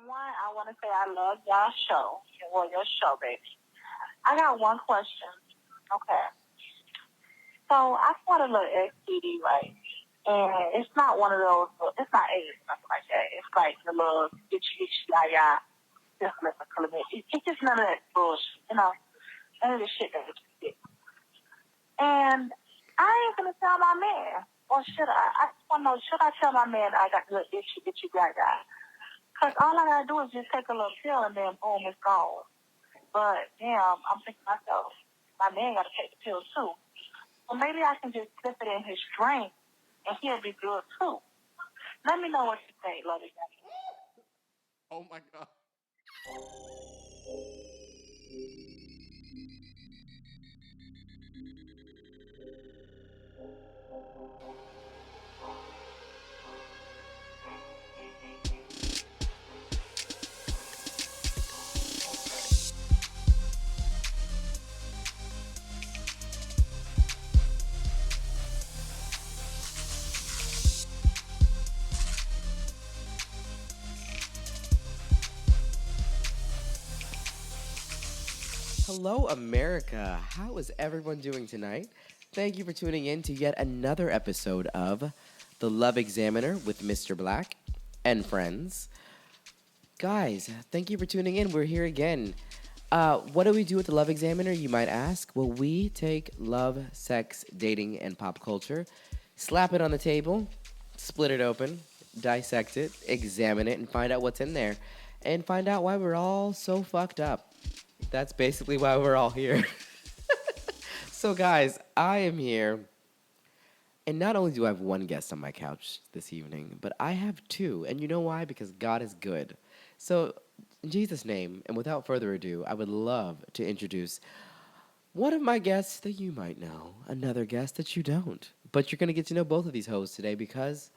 one, I want to say I love y'all show. Well, your show, baby. I got one question. Okay. So I fought a little STD, right? And it's not one of those, it's not AIDS, nothing like that. It's like the little itchy, yah, syphilis or chlamydia. It's just none of that bullshit, none of the shit that it's sick. And I ain't going to tell my man. Or should I? I just want to know, should I tell my man I got the little itchy, yah. Because all I got to do is just take a little pill and then boom, it's gone. But damn, I'm thinking to myself, my man got to take the pill too. Well, maybe I can just slip it in his drink and he'll be good too. Let me know what you think, love you. Oh my God. Hello, America. How is everyone doing tonight? Thank you for tuning in to yet another episode of The Love Examiner with Mr. Black and friends. Guys, thank you for tuning in. We're here again. What do we do with The Love Examiner, you might ask? Well, we take love, sex, dating, and pop culture, slap it on the table, split it open, dissect it, examine it, and find out what's in there, and find out why we're all so fucked up. That's basically why we're all here. So, guys, I am here, and not only do I have one guest on my couch this evening, but I have two, and you know why? Because God is good. So, in Jesus' name, and without further ado, I would love to introduce one of my guests that you might know, another guest that you don't. But you're going to get to know both of these hosts today because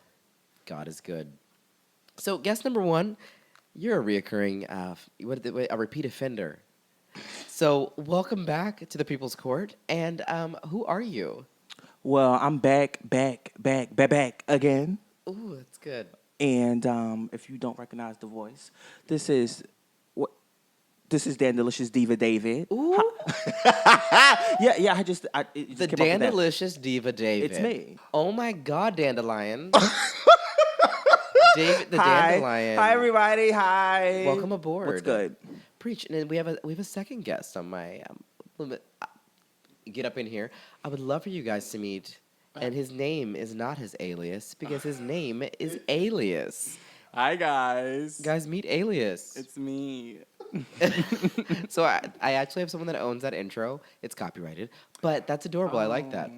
God is good. So, guest number one, you're a reoccurring, a repeat offender. So, welcome back to the People's Court. And who are you? Well, I'm back again. Ooh, that's good. And if you don't recognize the voice, this is Dan Delicious Diva David. Ooh, Yeah. It just the came up with that. Dandalicious Diva David. It's me. Oh my God, Dandelion. David the Hi. Dandelion. Hi, everybody. Hi. Welcome aboard. What's good? Preach. And then we have a second guest on my get up in here. I would love for you guys to meet. And his name is not his alias because his name is Alias. Hi, guys. Guys, meet Alias. It's me. So I actually have someone that owns that intro. It's copyrighted, but that's adorable. I like that.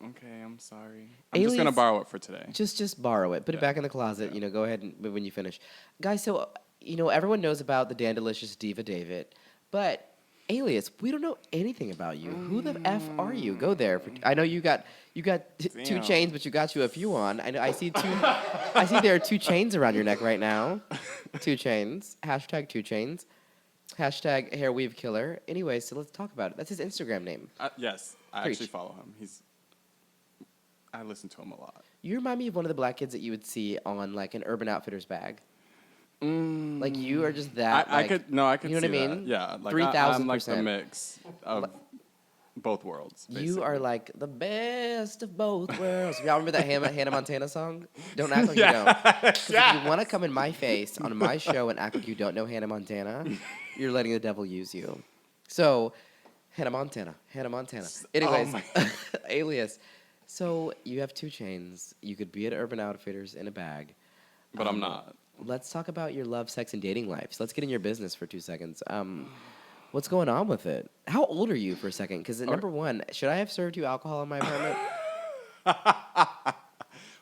Okay, I'm sorry. I'm just going to borrow it for today. Just borrow it. Put it back in the closet. Yeah. Go ahead and when you finish. Guys, so everyone knows about the Dandalicious Diva David, but Alias, we don't know anything about you. Who the F are you? Go there. I know you got two chains, but you got you a few on. I see two. I see there are 2 chains around your neck right now. 2 chains. Hashtag 2 chains. Hashtag hair weave killer. Anyway, so let's talk about it. That's his Instagram name. Yes, I Preach. actually follow him. I listen to him a lot. You remind me of one of the black kids that you would see on like an Urban Outfitters bag. Like you are just that. I could you know what I see mean? that. Yeah, like 3,000%. I'm like the mix of both worlds. You basically. are like the best of both worlds. Y'all remember that Hannah Montana song? Don't act like you don't. 'Cause if you want to come in my face on my show and act like you don't know Hannah Montana, you're letting the devil use you. So, Hannah Montana. Anyways, Alias. So, you have 2 chains. You could be at Urban Outfitters in a bag. But I'm not. Let's talk about your love, sex, and dating life. So let's get in your business for 2 seconds. What's going on with it? How old are you for a second? Because number one, should I have served you alcohol in my apartment?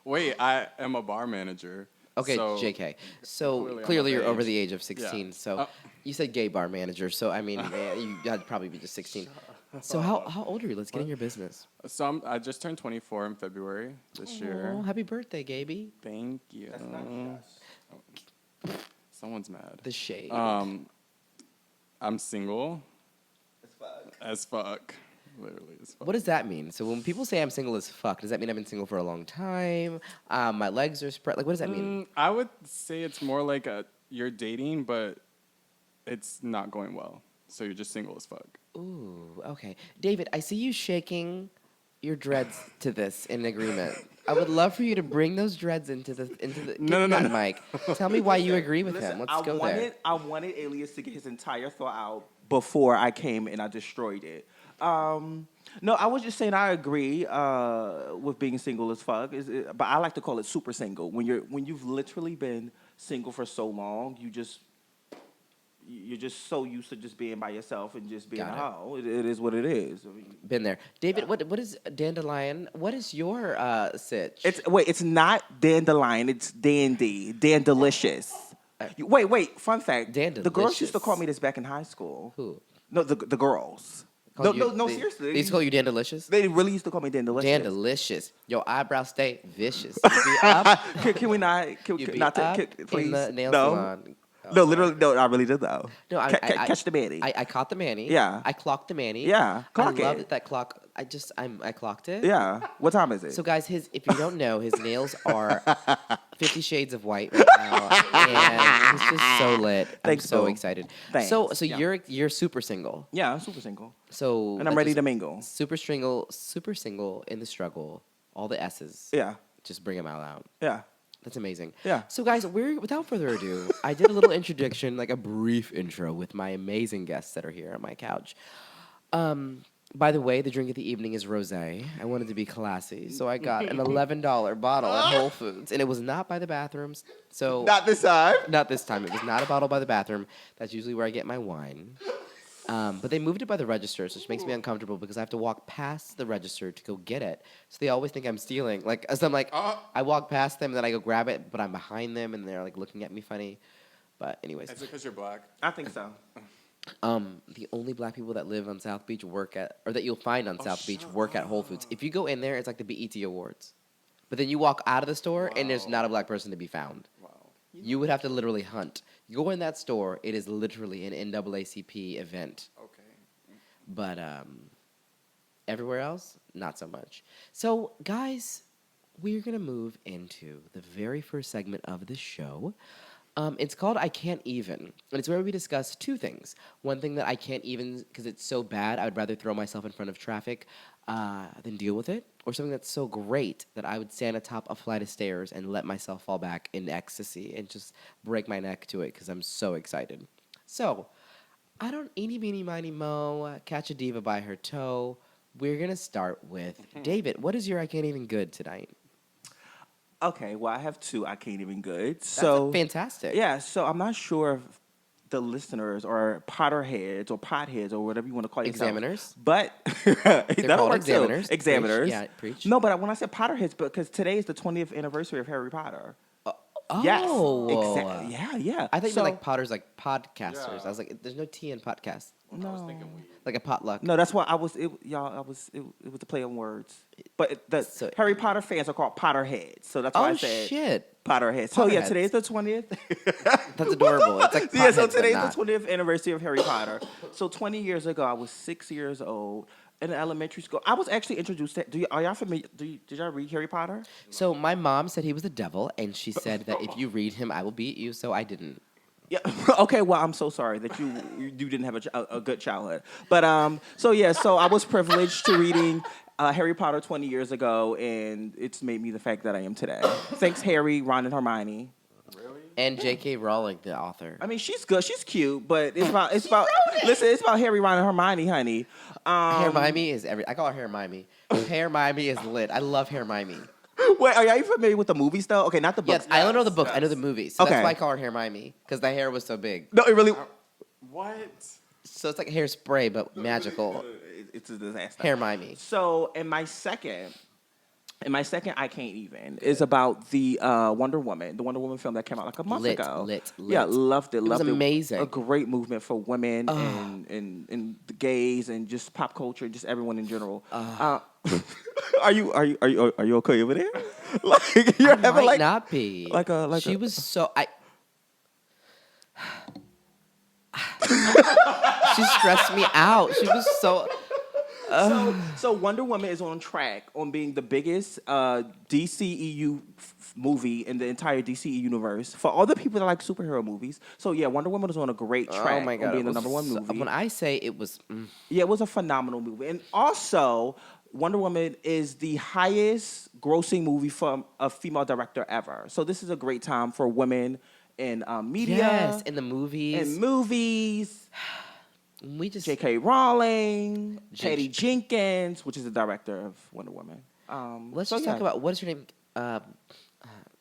Wait, I am a bar manager. Okay, so JK. So clearly I'm clearly of you're over age. the age of 16. Yeah. So you said gay bar manager. So I mean, you'd probably be just 16. So how old are you? Let's get in your business. So I just turned 24 in February this year. Oh, happy birthday, Gaby. Thank you. That's not Someone's mad. The shade. I'm single. As fuck. Literally as fuck. What does that mean? So when people say I'm single as fuck, does that mean I've been single for a long time? My legs are spread. Like, what does that mean? I would say it's more like you're dating, but it's not going well. So you're just single as fuck. Ooh, okay. David, I see you shaking your dreads to this in agreement. I would love for you to bring those dreads into the No, get no, that no. mic. Tell me why you agree with Listen, him. Let's go there. I wanted Alias to get his entire thought out before I came and I destroyed it. No, I was just saying I agree with being single as fuck. But I like to call it super single. When you've literally been single for so long, you're just so used to just being by yourself and just being Got a it. hoe. It is what it is. I mean, Been there. David, what is Dandelion? What is your sitch? it's not dandelion. It's dandy, dandelicious. Wait. Fun fact: the girls used to call Dandelicious. me this back in high school. Who? No, the girls. No, seriously. They used to call you Dandalicious? They really used to call me dandelicious. Dandalicious. Your eyebrows stay vicious. You be up, Can we not? you be Not to, up please. in the nail no. salon. No, literally, no. I really did though. No, Catch the manny. I caught the manny. Yeah. I clocked the manny. Yeah, clock I love it. that clock. I clocked it. Yeah. What time is it? So guys, if you don't know, his nails are 50 Shades of White right now, and he's just so lit. Thanks, I'm so boo. excited. Thanks. So Yeah. you're super single. Yeah, I'm super single, So and I'm ready to mingle. Super single in the struggle. All the S's. Yeah. Just bring them all out. Yeah. That's amazing. Yeah. So guys, without further ado, I did a little introduction, like a brief intro with my amazing guests that are here on my couch. By the way, the drink of the evening is rosé. I wanted to be classy, so I got an $11 bottle at Whole Foods, and it was not by the bathrooms. So Not this time. not this time. It was not a bottle by the bathroom. That's usually where I get my wine. But they moved it by the register, which makes me uncomfortable because I have to walk past the register to go get it. So they always think I'm stealing. Like, so I'm like, I walk past them, and then I go grab it, but I'm behind them, and they're like looking at me funny. But anyways, Is it because you're black? I think so. the only black people that live on South Beach or that you'll find on South Beach work at Whole Foods. If you go in there, it's like the BET Awards. But then you walk out of the store, and there's not a black person to be found. Wow. You would have to literally hunt. You go in that store, it is literally an NAACP event. Okay. But everywhere else, not so much. So, guys, we're going to move into the very first segment of the show. It's called I Can't Even. And it's where we discuss two things. One thing that I can't even, because it's so bad, I would rather throw myself in front of traffic than deal with it. Or something that's so great that I would stand atop a flight of stairs and let myself fall back in ecstasy and just break my neck to it because I'm so excited. So, I don't eeny, meeny, miny, mo, catch a diva by her toe. We're going to start with David. What is your I Can't Even good tonight? Okay, well, I have two I can't even good. That's So fantastic. yeah, so I'm not sure if the listeners or Potterheads or potheads or whatever you want to call yourself. Examiners? But that'll called work examiners. too. Examiners. Preach. Yeah, preach. No, but when I said Potterheads, because today is the 20th anniversary of Harry Potter. Oh. Yes. Exactly. Yeah. I think so, like Potter's like podcasters. Yeah. I was like, there's no T in podcast. I was thinking weed. Like a potluck. No, that's why I was. It was a play on words. But So- Harry Potter fans are called Potterheads, so that's why I Oh, said shit. Potterheads. So yeah, Potterheads. today's the 20th. That's adorable. It's like Yeah, so potheads, but today's not. the 20th anniversary of Harry Potter. So 20 years ago, I was 6 years old in elementary school. I was actually introduced to. Are y'all familiar? Did y'all read Harry Potter? So my mom said he was the devil, and she said that if you read him, I will beat you. So I didn't. Yeah. Okay. Well, I'm so sorry that you didn't have a good childhood. But so yeah, so I was privileged to reading Harry Potter 20 years ago, and it's made me the fact that I am today. Thanks, Harry, Ron, and Hermione. Really? And J.K. Rowling, the author. I mean, she's good. She's cute, but it's about listen. It's about Harry, Ron, and Hermione, honey. Hermione is I call her Hermione. Hermione is lit. I love Hermione. Wait, are you familiar with the movies though? Okay, not the books. Yes, I don't know the books. I know yes. the movies. So Okay. that's why I call her Hermione, because the hair was so big. No, it really. What? So it's like hairspray, but magical. It's a disaster. Hermione. So in my second, I can't even is about the Wonder Woman, the Wonder Woman film that came out like a month Lit, ago. lit. Yeah, loved it. was Loved it. amazing. A great movement for women and the gays and just pop culture, just everyone in general. Are you okay over there? Like you're having Might like not be. She was so she stressed me out. She was so So Wonder Woman is on track on being the biggest DCEU movie in the entire DCE universe for all the people that like superhero movies. So yeah, Wonder Woman is on a great track Oh my on god! being It the was number one movie. when I say it was, Yeah, it was a phenomenal movie. And also, Wonder Woman is the highest grossing movie from a female director ever. So this is a great time for women in media, yes, in the in movies. movies. We just J.K. Rowling, J- Patty Jenkins, which is the director of Wonder Woman. let's So just yeah. talk about what is her name.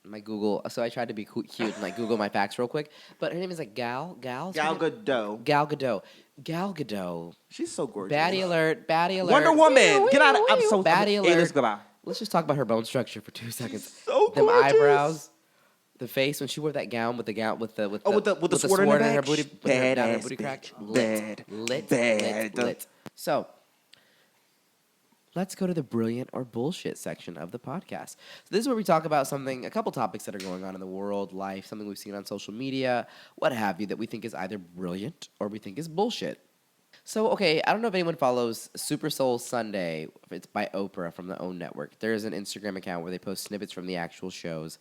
My Google. So I tried to be cute and like Google my facts real quick, but her name is like Gal. Gal's her Gal name? Gadot. Gal Gadot. Gal Gadot. She's so gorgeous. Baddie alert. Baddie alert. Wonder Woman. Get out of. I'm so. Baddie alert. Alias, goodbye. Let's just talk about her bone structure for 2 seconds. So Them gorgeous. eyebrows, the face when she wore that gown with the sword in her back? her booty, Bad down her ass booty crack. bitch. Lit, Bad. lit. Bad. So, let's go to the brilliant or bullshit section of the podcast. So this is where we talk about a couple topics that are going on in the world, life, something we've seen on social media, what have you, that we think is either brilliant or we think is bullshit. So, okay, I don't know if anyone follows Super Soul Sunday. It's by Oprah from the OWN network. There's an Instagram account where they post snippets from the actual shows,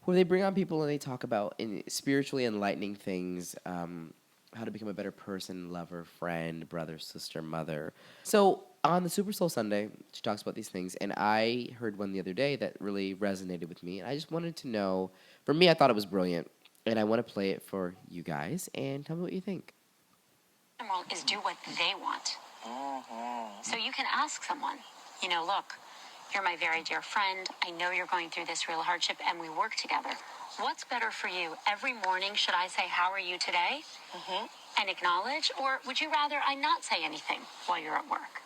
where they bring on people and they talk about spiritually enlightening things, how to become a better person, lover, friend, brother, sister, mother. So on the Super Soul Sunday, she talks about these things, and I heard one the other day that really resonated with me, and I just wanted to know, for me, I thought it was brilliant, and I want to play it for you guys, and tell me what you think. World is do what they want. So you can ask someone, look, you're my very dear friend. I know you're going through this real hardship and we work together. What's better for you? Every morning, should I say, how are you today? And acknowledge? Or would you rather I not say anything while you're at work?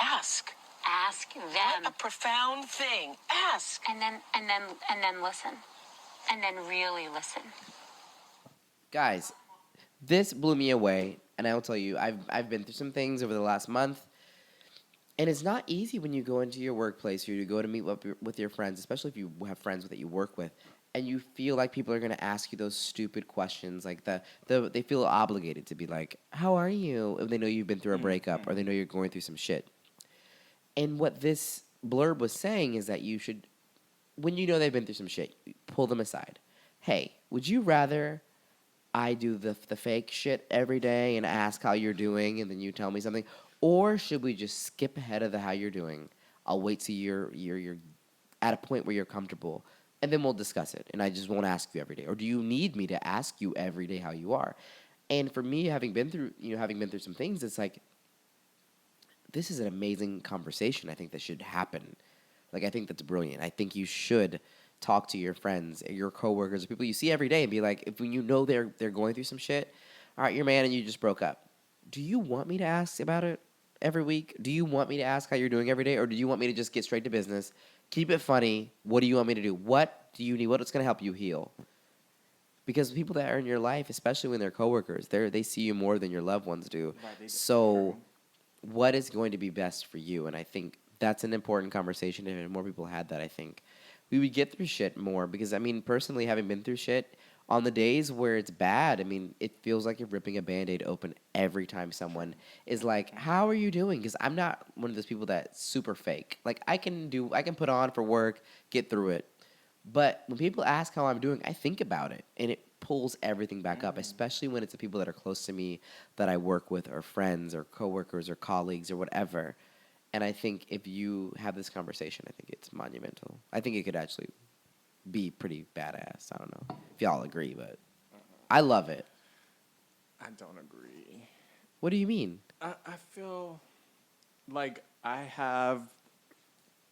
Ask. Ask them. What a profound thing. Ask. And then listen. And then really listen. Guys, this blew me away, and I will tell you, I've been through some things over the last month, and it's not easy when you go into your workplace or you go to meet with your friends, especially if you have friends that you work with, and you feel like people are going to ask you those stupid questions, like they feel obligated to be like, how are you? If they know you've been through a breakup or they know you're going through some shit. And what this blurb was saying is that you should, when you know they've been through some shit, pull them aside. Hey, would you rather I do the fake shit every day and ask how you're doing and then you tell me something? Or should we just skip ahead of the how you're doing? I'll wait till you're at a point where you're comfortable, and then we'll discuss it. And I just won't ask you every day. Or do you need me to ask you every day how you are? And for me, having been through some things, it's like, this is an amazing conversation I think that should happen. Like, I think that's brilliant. I think you should talk to your friends, your coworkers, people you see every day and be like, if you know they're going through some shit, all right, you're a man and you just broke up. Do you want me to ask about it every week? Do you want me to ask how you're doing every day? Or do you want me to just get straight to business, keep it funny? What do you want me to do? What do you need? What's going to help you heal? Because people that are in your life, especially when they're coworkers, they see you more than your loved ones do. So what is going to be best for you? And I think that's an important conversation. If more people had that, I think we would get through shit more. Because, I mean, personally, having been through shit, on the days where it's bad, I mean, it feels like you're ripping a Band-Aid open every time someone is like, how are you doing? Because I'm not one of those people that's super fake. Like, I can put on for work, get through it. But when people ask how I'm doing, I think about it, and it pulls everything back up, especially when it's the people that are close to me that I work with, or friends, or coworkers, or colleagues, or whatever. And I think if you have this conversation, I think it's monumental. I think it could actually be pretty badass. I don't know if y'all agree, but I love it. I don't agree. What do you mean? I feel like I have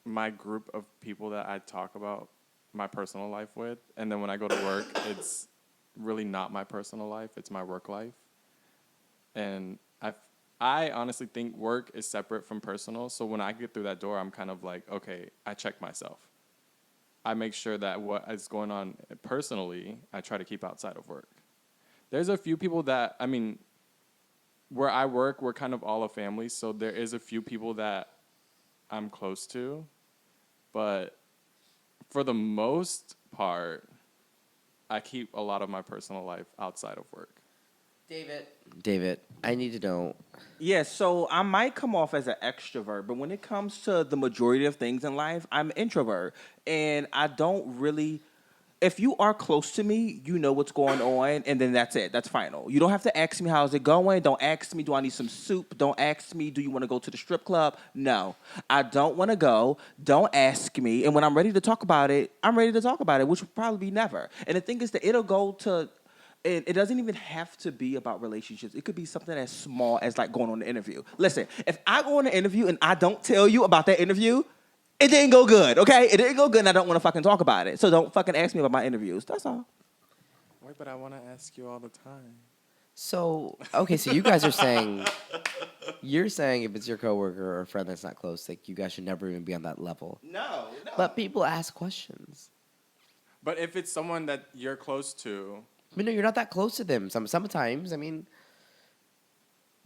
my group of people that I talk about my personal life with, and then when I go to work, it's really not my personal life, it's my work life. And I honestly think work is separate from personal, so when I get through that door, I'm kind of like, okay, I check myself. I make sure that what is going on personally, I try to keep outside of work. There's a few people that, I mean, where I work, we're kind of all a family, so there is a few people that I'm close to, but for the most part, I keep a lot of my personal life outside of work. David, I need to know. Yeah, so I might come off as an extrovert, but when it comes to the majority of things in life, I'm an introvert. And I don't really, if you are close to me, you know what's going on, and then that's it. That's final. You don't have to ask me how's it going. Don't ask me, do I need some soup? Don't ask me, do you want to go to the strip club? No, I don't want to go. Don't ask me. And when I'm ready to talk about it, I'm ready to talk about it, which will probably be never. And the thing is that it'll go to, it doesn't even have to be about relationships. It could be something as small as like going on an interview. Listen, if I go on an interview and I don't tell you about that interview, it didn't go good, okay? It didn't go good and I don't want to fucking talk about it. So don't fucking ask me about my interviews. That's all. Wait, but I want to ask you all the time. So, okay, so you guys are saying, you're saying if it's your coworker or a friend that's not close, like you guys should never even be on that level. No. But people ask questions. But if it's someone that you're close to, I mean, no, you're not that close to them. Sometimes, I mean,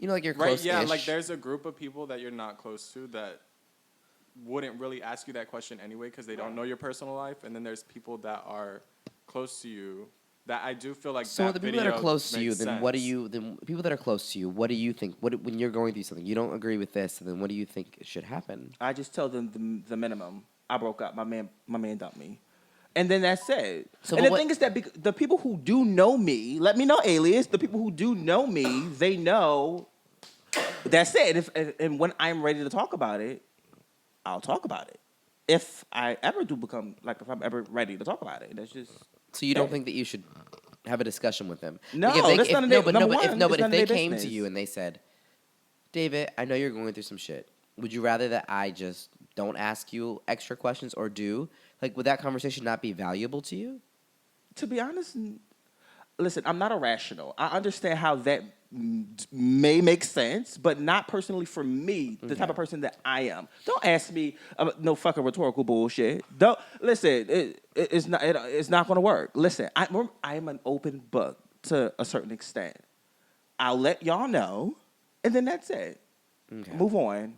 like you're right? close. Yeah, like there's a group of people that you're not close to that wouldn't really ask you that question anyway because they don't know your personal life, and then there's people that are close to you that I do feel like. So that the people that are video close to you, makes then what do you? Then people that are close to you, what do you think? When you're going through something, you don't agree with this, then what do you think should happen? I just tell them the minimum. I broke up. My man dumped me. And then that's it. So, and the thing is that the people who do know me, let me know, Alias. The people who do know me, they know. That's it. And when I'm ready to talk about it, I'll talk about it. If I ever do become if I'm ever ready to talk about it, that's just. So you don't think that you should have a discussion with them? No, like that's none of their. But if they came to business. you and they said, "David, I know you're going through some shit. Would you rather that I just don't ask you extra questions or do? Like, would that conversation not be valuable to you?" To be honest, listen, I'm not irrational. I understand how that may make sense, but not personally for me, the type of person that I am. Don't ask me no fucking rhetorical bullshit. Don't listen. It's not going to work. Listen, I am an open book to a certain extent. I'll let y'all know, and then that's it. Okay. Move on.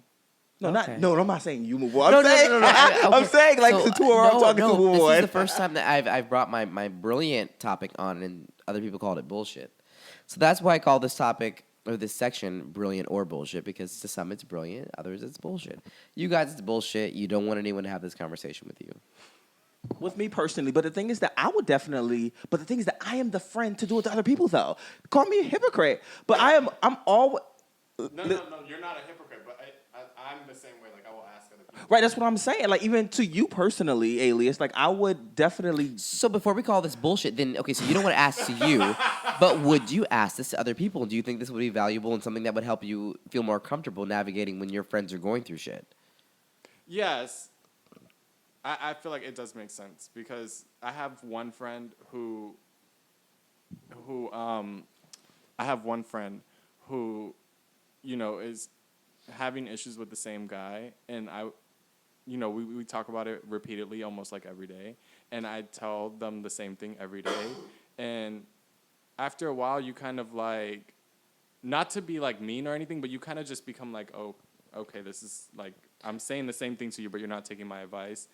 No, okay. I'm not saying you move on. I'm saying like so, the two are talking to move on. This is the first time that I've brought my brilliant topic on, and other people called it bullshit. So that's why I call this topic or this section brilliant or bullshit, because to some it's brilliant, others it's bullshit. You guys, it's bullshit. You don't want anyone to have this conversation with you. With me personally, but the thing is that I would definitely. But the thing is that I am the friend to do it to other people, though. Call me a hypocrite, but I'm always. No, you're not a hypocrite, but I'm the same way. Like, I will ask other people. Right, that's what I'm saying. Like, even to you personally, Alias, like, I would definitely. So before we call this bullshit, then, okay, so you don't want to ask to you, but would you ask this to other people? Do you think this would be valuable and something that would help you feel more comfortable navigating when your friends are going through shit? Yes. I feel like it does make sense because I have one friend who is having issues with the same guy, and we talk about it repeatedly, almost like every day, and I tell them the same thing every day, and after a while, you kind of like, not to be like mean or anything, but you kind of just become like, oh, okay, this is like, I'm saying the same thing to you, but you're not taking my advice.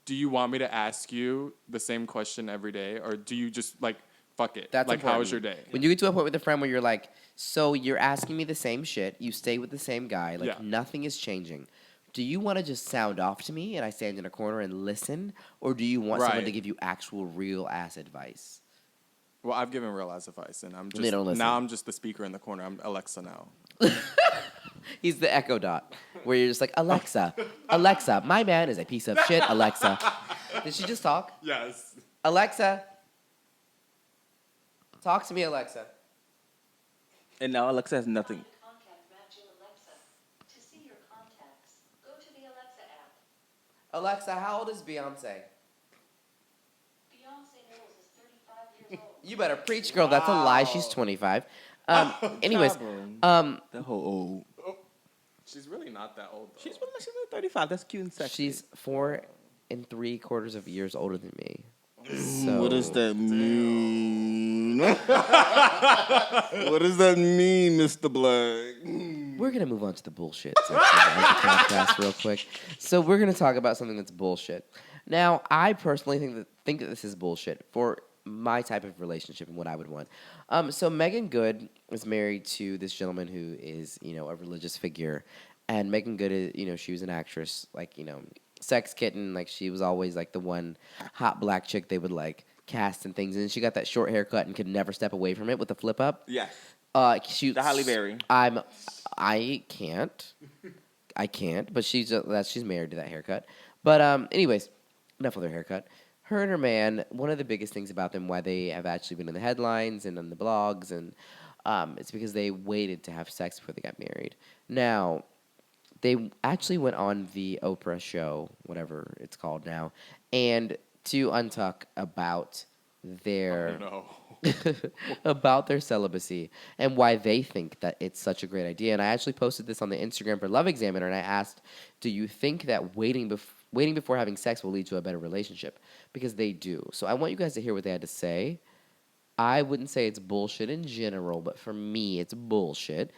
Do you want me to ask you the same question every day, or do you just like, fuck it? That's like, important. how was your day? When you get to a point with a friend where you're like, so you're asking me the same shit, you stay with the same guy, like nothing is changing. Do you want to just sound off to me and I stand in a corner and listen, or do you want someone to give you actual real ass advice? Well, I've given real ass advice, and I'm They don't listen. now I'm just the speaker in the corner. I'm Alexa now. He's the Echo Dot, where you're just like, Alexa, my man is a piece of shit, Alexa. Did she just talk? Yes. Alexa. Talk to me, Alexa. And now Alexa has nothing. Contact match in Alexa. To see your contacts, go to the Alexa app. Alexa, how old is Beyonce? Beyonce Knowles is 35 years old. You better preach, girl. That's a lie. She's 25. Anyways, The whole old. She's really not that old, though. She's 35. That's cute and sexy. she's 4 3/4 years older than me. So What does that mean? What does that mean, Mr. Black? we're gonna move on to the bullshit section of the podcast real quick. So we're gonna talk about something that's bullshit. Now, I personally think that this is bullshit for my type of relationship and what I would want. So Megan Good is married to this gentleman who is, a religious figure, and Megan Good is, she was an actress, like, Sex Kitten, like she was always like the one hot black chick they would like cast and things, and she got that short haircut and could never step away from it with the flip up. Yes. She The Halle Berry. I can't, but she's married to that haircut. But anyways, enough with her haircut. Her and her man, one of the biggest things about them, why they have actually been in the headlines and on the blogs, and it's because they waited to have sex before they got married. Now, they actually went on the Oprah show, whatever it's called now, and to untuck about their about their celibacy and why they think that it's such a great idea. And I actually posted this on the Instagram for Love Examiner, and I asked, do you think that waiting before having sex will lead to a better relationship? Because they do. So I want you guys to hear what they had to say. I wouldn't say it's bullshit in general, but for me, it's bullshit.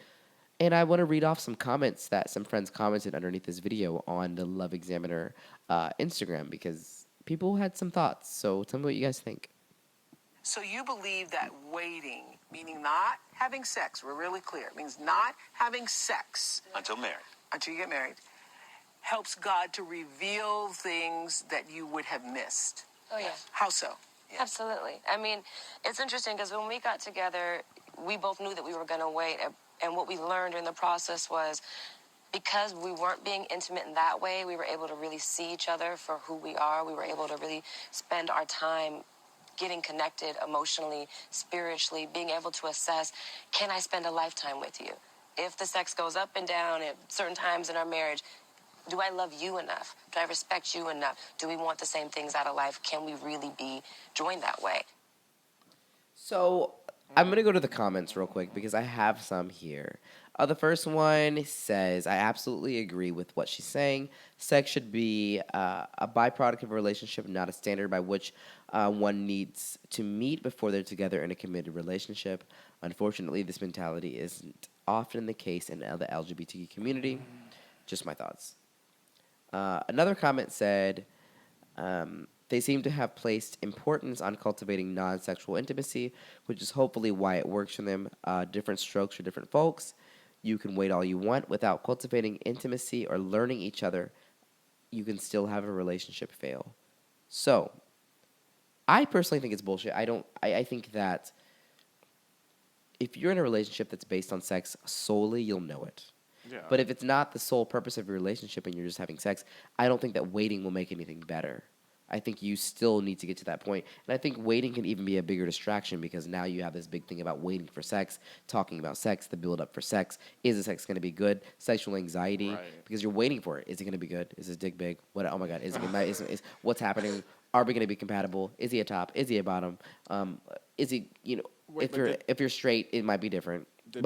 And I want to read off some comments that some friends commented underneath this video on the Love Examiner Instagram, because people had some thoughts. So tell me what you guys think. So you believe that waiting, meaning not having sex, we're really clear, it means not having sex Until you get married, helps God to reveal things that you would have missed. Oh, yeah. How so? Yeah. Absolutely. I mean, it's interesting because when we got together, we both knew that we were going to wait. And what we learned in the process was because we weren't being intimate in that way, we were able to really see each other for who we are. We were able to really spend our time getting connected emotionally, spiritually, being able to assess, can I spend a lifetime with you? If the sex goes up and down at certain times in our marriage, do I love you enough? Do I respect you enough? Do we want the same things out of life? Can we really be joined that way? So I'm going to go to the comments real quick because I have some here. The first one says, I absolutely agree with what she's saying. Sex should be a byproduct of a relationship, not a standard by which one needs to meet before they're together in a committed relationship. Unfortunately, this mentality isn't often the case in the LGBTQ community. Just my thoughts. Another comment said, they seem to have placed importance on cultivating non-sexual intimacy, which is hopefully why it works for them. Different strokes for different folks. You can wait all you want without cultivating intimacy or learning each other. You can still have a relationship fail. So, I personally think it's bullshit. I think that if you're in a relationship that's based on sex solely, you'll know it. Yeah. But if it's not the sole purpose of your relationship and you're just having sex, I don't think that waiting will make anything better. I think you still need to get to that point. And I think waiting can even be a bigger distraction because now you have this big thing about waiting for sex, talking about sex, the build up for sex. Is the sex going to be good? Sexual anxiety. Right. Because you're waiting for it. Is it going to be good? Is his dick big? What? Oh my God. What's happening? Are we going to be compatible? Is he a top? Is he a bottom? Is he, Wait, if you're straight, it might be different. Did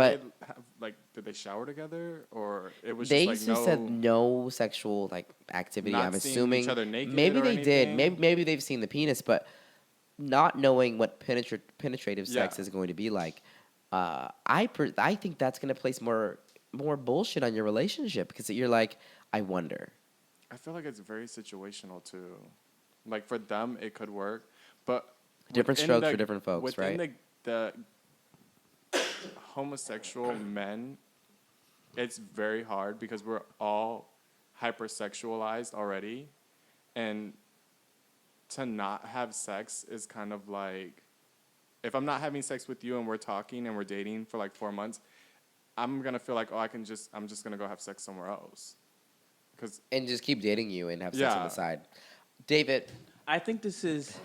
they shower together, or it was they just like just said no sexual activity. Not I'm seeing assuming each other naked maybe or they did. anything? Maybe they've seen the penis, but not knowing what penetrative sex is going to be like. I think that's going to place more bullshit on your relationship because you're like, I wonder. I feel like it's very situational too. Like for them, it could work, but Different within strokes for different folks, within right? The homosexual men, it's very hard because we're all hypersexualized already, and to not have sex is kind of like, if I'm not having sex with you and we're talking and we're dating for like 4 months, I'm gonna feel like, I'm just gonna go have sex somewhere else, And just keep dating you and have sex on the side. David, I think this is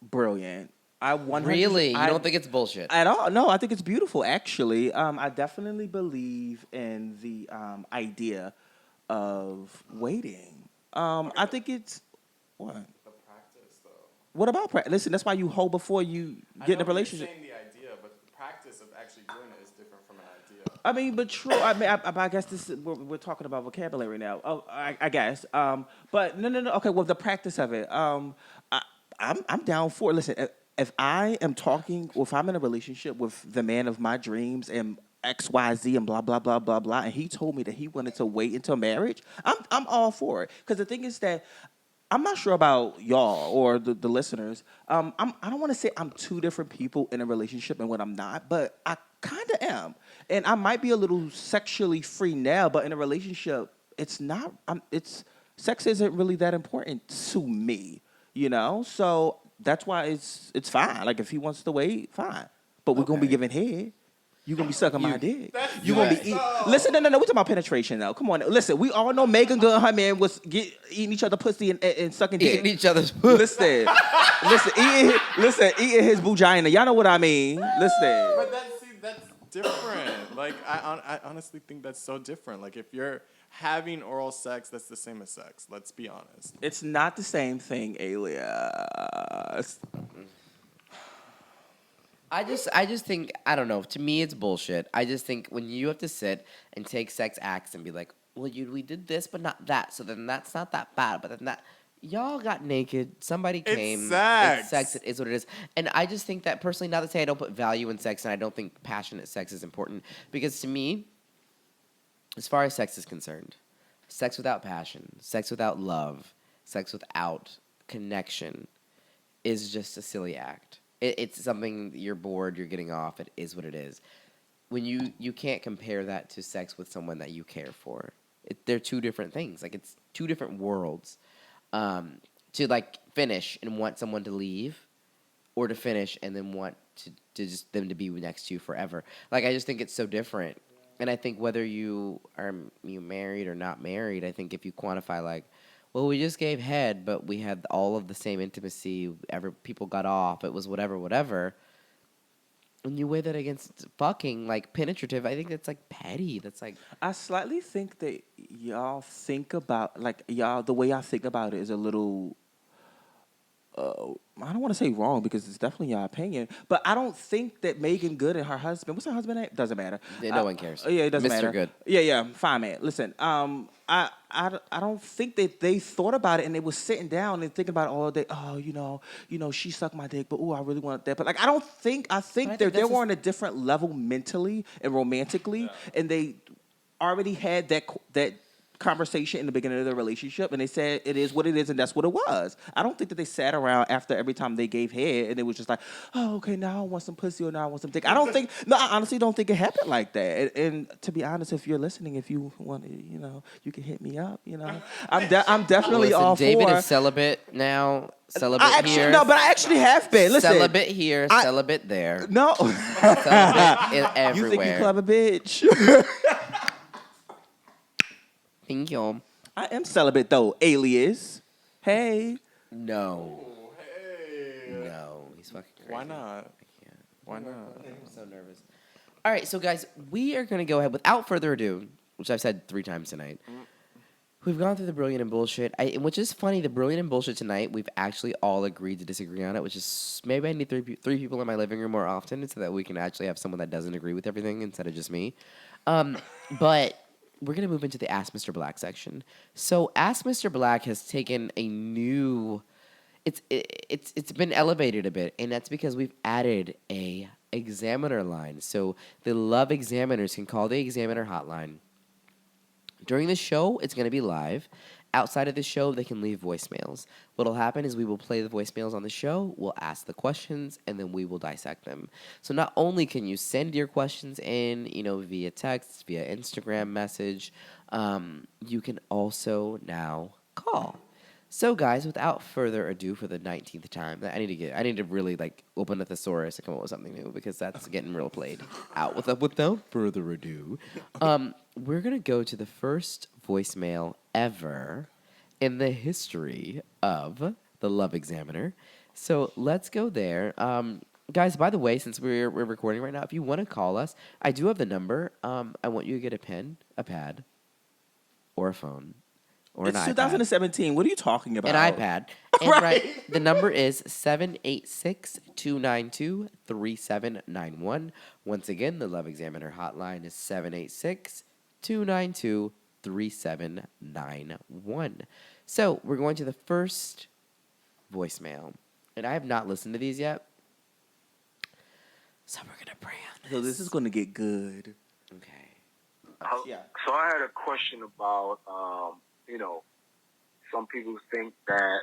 brilliant. I really? You don't think it's bullshit? At all? No, I think it's beautiful, actually. I definitely believe in the idea of waiting. I think it's... What? the practice though. What about practice? Listen, that's why you hold before you get in a relationship. You're saying the idea, but the practice of actually doing it is different from an idea. I mean, but true. I guess this is, we're talking about vocabulary now. Oh, I guess. But no. Okay, well, the practice of it. I'm down for it. Listen, if I am talking, or if I'm in a relationship with the man of my dreams and XYZ and blah blah blah blah blah, and he told me that he wanted to wait until marriage, I'm all for it. Because the thing is that I'm not sure about y'all or the listeners. I don't want to say I'm two different people in a relationship and what I'm not, but I kind of am. And I might be a little sexually free now, but in a relationship, it's not. It's sex isn't really that important to me, you know. So that's why it's fine. Like if he wants to wait, fine. But we're gonna be giving head. You gonna be sucking my dick. You gonna be eating. Listen, no. We talking about penetration now. Come on, listen. We all know Megan Good and her man was eating each other pussy and sucking dick. Eating each other's pussy. Eating his vagina. Y'all know what I mean. Listen. But that's different. Like I honestly think that's so different. Like if you're having oral sex, that's the same as sex. Let's be honest. It's not the same thing, Alias. I just think, I don't know. To me, it's bullshit. I just think when you have to sit and take sex acts and be like, well, we did this, but not that. So then that's not that bad. But then that, y'all got naked. Somebody came. Sex. It's sex. It is what it is. And I just think that personally, not to say I don't put value in sex and I don't think passionate sex is important. Because to me, as far as sex is concerned, sex without passion, sex without love, sex without connection is just a silly act. It's something you're bored, you're getting off. It is what it is. When you can't compare that to sex with someone that you care for. They're two different things. Like it's two different worlds. To like finish and want someone to leave, or to finish and then want to just them to be next to you forever. Like I just think it's so different. And I think whether you married or not married, I think if you quantify like, well, we just gave head, but we had all of the same intimacy. People got off. It was whatever. And you weigh that against fucking, like, penetrative, I think that's, like, petty. That's, like... I slightly think that y'all think about, like, the way y'all think about it is a little... I don't want to say wrong because it's definitely your opinion, but I don't think that Megan Good and her husband, what's her husband name? Doesn't matter. Yeah, no one cares. Yeah, it doesn't Mr. matter. Good. Yeah, fine, man. Listen, I don't think that they thought about it and they were sitting down and thinking about it all day. Oh, you know, she sucked my dick, but I really want that. But like, I think they were on a different level mentally and romantically, and they already had that conversation in the beginning of the relationship, and they said it is what it is, and that's what it was. I don't think that they sat around after every time they gave head, and it was just like, oh, okay, now I want some pussy or now I want some dick. I honestly don't think it happened like that. And to be honest, if you're listening, if you want, you can hit me up. I'm definitely all for. David is celibate now. Celibate here. No, but I actually have been. Listen, celibate here, celibate there. No, celibate everywhere. You think you clever, bitch? Thank you. I am celibate though, Alias. Hey. No. No. He's fucking crazy. Why not? I can't. Why not? I'm so nervous. All right, so guys, we are going to go ahead without further ado, which I've said 3 times tonight. We've gone through the brilliant and bullshit, which is funny. The brilliant and bullshit tonight, we've actually all agreed to disagree on it, which is maybe I need three people in my living room more often so that we can actually have someone that doesn't agree with everything instead of just me. But we're going to move into the Ask Mr. Black section. So Ask Mr. Black has taken a new... It's been elevated a bit, and that's because we've added a examiner line. So the love examiners can call the examiner hotline. During the show, it's going to be live. Outside of the show, they can leave voicemails. What'll happen is we will play the voicemails on the show, we'll ask the questions, and then we will dissect them. So not only can you send your questions in, via text, via Instagram message, you can also now call. So guys, without further ado, for the 19th time, I need to really open a thesaurus and come up with something new because that's getting real played out. Without further ado, we're gonna go to the first voicemail ever in the history of the Love Examiner. So let's go there. Guys, by the way, since we're recording right now, if you want to call us, I do have the number. I want you to get a pen, a pad, or a phone. Or it's an 2017. What are you talking about? An iPad. And right. The number is 786-292-3791. Once again, the Love Examiner hotline is 786-292-3791. So we're going to the first voicemail. And I have not listened to these yet. So we're going to pray on this. So this is going to get good. Okay. So I had a question about, some people think that,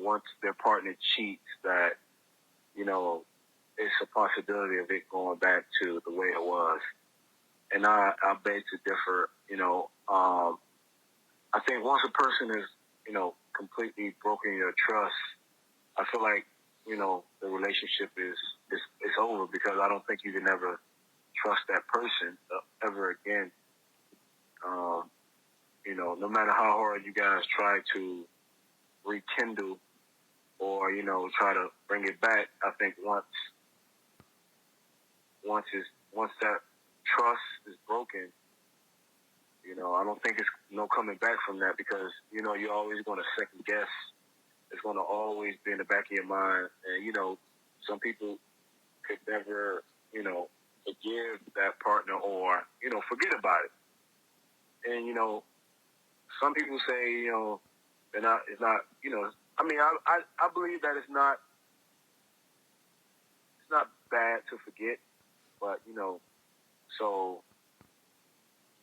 once their partner cheats, that, it's a possibility of it going back to the way it was. And I beg to differ. I think once a person is, completely broken your trust, I feel like, the relationship is over, because I don't think you can ever trust that person ever again. No matter how hard you guys try to rekindle or, try to bring it back, I think once that trust is broken, I don't think it's no coming back from that, because, you're always going to second guess. It's going to always be in the back of your mind. And, some people could never, forgive that partner or, forget about it. And, some people say, it's not, I believe that it's not bad to forget, but,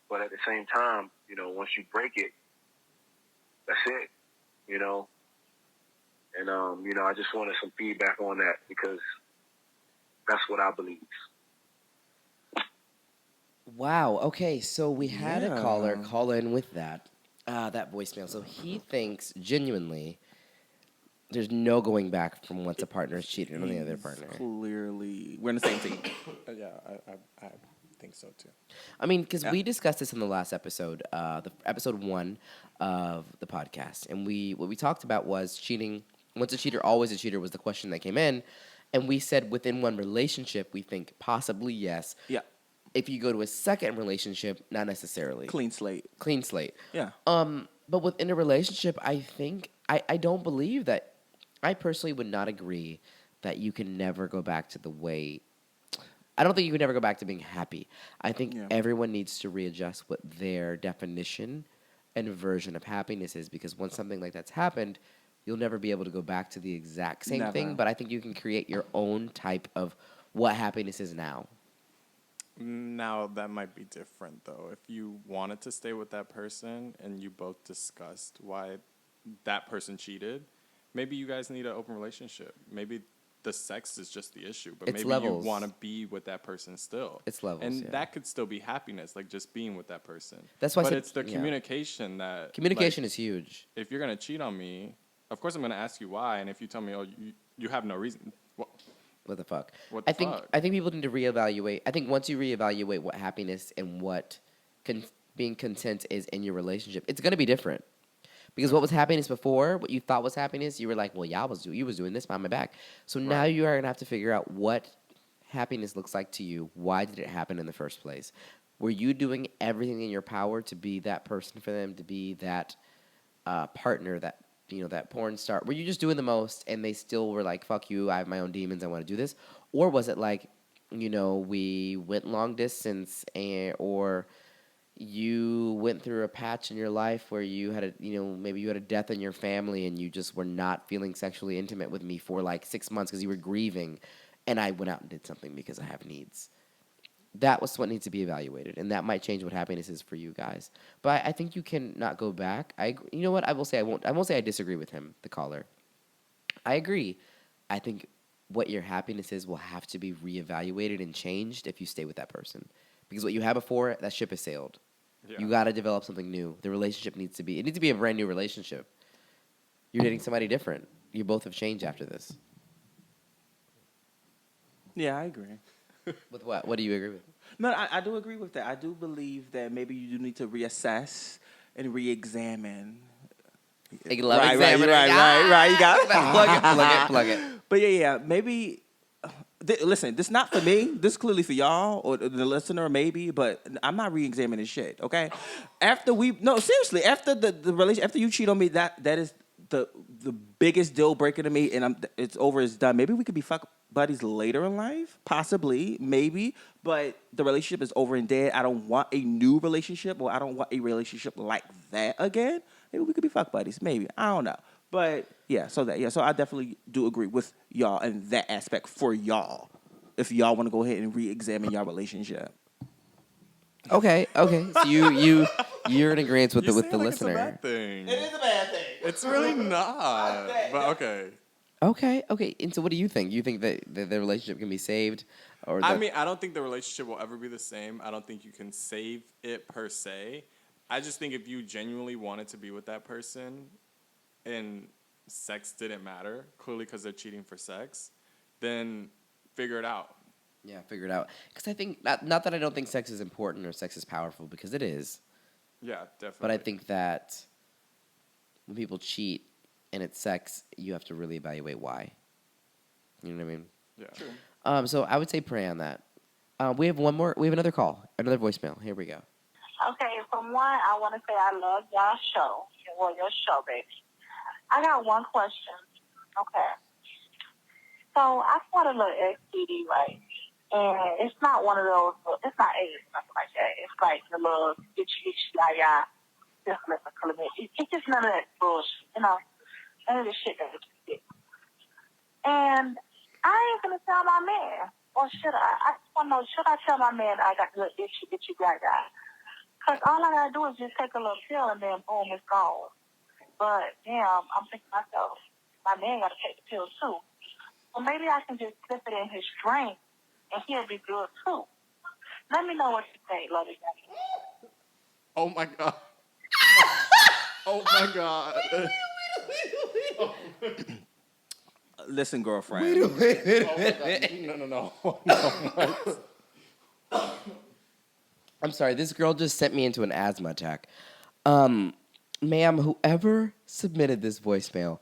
but at the same time, once you break it, that's it, And, I just wanted some feedback on that, because that's what I believe. Wow. Okay, so we had a caller call in with that voicemail. So he thinks genuinely there's no going back from once a partner's cheated on the other partner. Clearly, we're in the same team. Yeah, I think so too. I mean, because we discussed this in the last episode, the episode 1 of the podcast, and what we talked about was cheating. Once a cheater, always a cheater was the question that came in, and we said within one relationship, we think possibly yes. Yeah. If you go to a second relationship, not necessarily. Clean slate. Clean slate. Yeah. But within a relationship, I think I don't believe that. I personally would not agree that you can never go back to the way. I don't think you can never go back to being happy. I think everyone needs to readjust what their definition and version of happiness is, because once something like that's happened, you'll never be able to go back to the exact same thing. But I think you can create your own type of what happiness is now. Now, that might be different, though. If you wanted to stay with that person and you both discussed why that person cheated, maybe you guys need an open relationship. Maybe the sex is just the issue, but maybe you want to be with that person still. It's levels, and that could still be happiness, like just being with that person. That's why. But it's the communication that. Communication is huge. If you're gonna cheat on me, of course I'm gonna ask you why, and if you tell me, oh, you have no reason. What the fuck? I think people need to reevaluate. I think once you reevaluate what happiness and what being content is in your relationship, it's gonna be different. Because what was happiness before, what you thought was happiness, you were like, well, you was doing this behind my back. So now you are going to have to figure out what happiness looks like to you. Why did it happen in the first place? Were you doing everything in your power to be that person for them, to be that partner, that that porn star? Were you just doing the most and they still were like, fuck you, I have my own demons, I want to do this? Or was it like, we went long distance or you went through a patch in your life where you had maybe you had a death in your family and you just were not feeling sexually intimate with me for like 6 months because you were grieving, and I went out and did something because I have needs. That was what needs to be evaluated, and that might change what happiness is for you guys. But I think you can not go back. You know what? I will say I won't say I disagree with him, the caller. I agree. I think what your happiness is will have to be reevaluated and changed if you stay with that person. Because what you had before, that ship has sailed. Yeah. You got to develop something new. The relationship needs to be a brand new relationship. You're dating somebody different. You both have changed after this. Yeah, I agree. With what? What do you agree with? No, I do agree with that. I do believe that maybe you do need to reassess and re-examine. Right. You got it. Plug it. But yeah, maybe. Listen, this not for me. This clearly for y'all or the listener, maybe. But I'm not re-examining shit. Okay. After the relation, after you cheat on me, that is the biggest deal breaker to me, and it's over. It's done. Maybe we could be fuck buddies later in life, possibly, maybe. But the relationship is over and dead. I don't want a new relationship, or I don't want a relationship like that again. Maybe we could be fuck buddies. Maybe, I don't know. But so I definitely do agree with y'all in that aspect for y'all. If y'all want to go ahead and re-examine y'all relationship. Okay. So you're in agreement with You the say it like it's a listener. bad thing. It is a bad thing. It's really not. But okay. Okay. And so, what do you think? You think that the relationship can be saved, or I that, mean, I don't think the relationship will ever be the same. I don't think you can save it per se. I just think if you genuinely wanted to be with that person and sex didn't matter, clearly because they're cheating for sex, then figure it out. yeah, figure it out? Because I think not that I don't think sex is important or sex is powerful, because it is. Yeah, definitely. But I think that when people cheat and it's sex, you have to really evaluate why. You know what I mean? Yeah. True. So I would say pray on that. We have one more. We have another call, another voicemail. Here we go. Okay, for one, I want to say I love y'all show. Well, your show, baby. I got one question. Okay. So I fought a little STD, right? And it's not one of those, it's not AIDS, nothing like that. It's like the little itchy, syphilis or chlamydia. It's just none of that bullshit, none of the shit that you get. And I ain't going to tell my man. Or should I? I just want to know, should I tell my man I got the little itchy, because all I gotta do is just take a little pill and then boom, it's gone. But damn, I'm thinking to myself, my man gotta take the pill too. So maybe I can just slip it in his drink and he'll be good too. Let me know what you think, love you. Oh my god. Oh my god. Listen, girlfriend. Oh my god. No. I'm sorry. This girl just sent me into an asthma attack. Ma'am, whoever submitted this voicemail,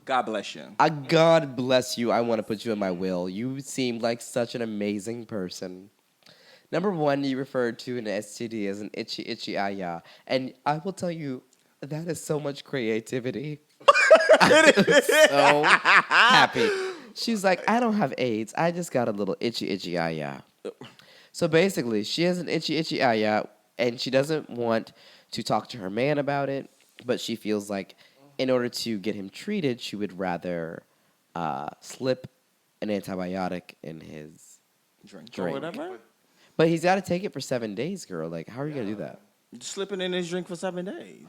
God bless you. God bless you. I want to put you in my will. You seem like such an amazing person. Number one, you referred to an STD as an itchy ah. And I will tell you, that is so much creativity. I'm so happy. She's like, I don't have AIDS. I just got a little itchy ah. So basically, she has an itchy ah, and she doesn't want to talk to her man about it, but she feels like in order to get him treated, she would rather slip an antibiotic in his Drink or whatever. But he's got to take it for 7 days, girl. Like, how are you going to do that? Slipping in his drink for 7 days.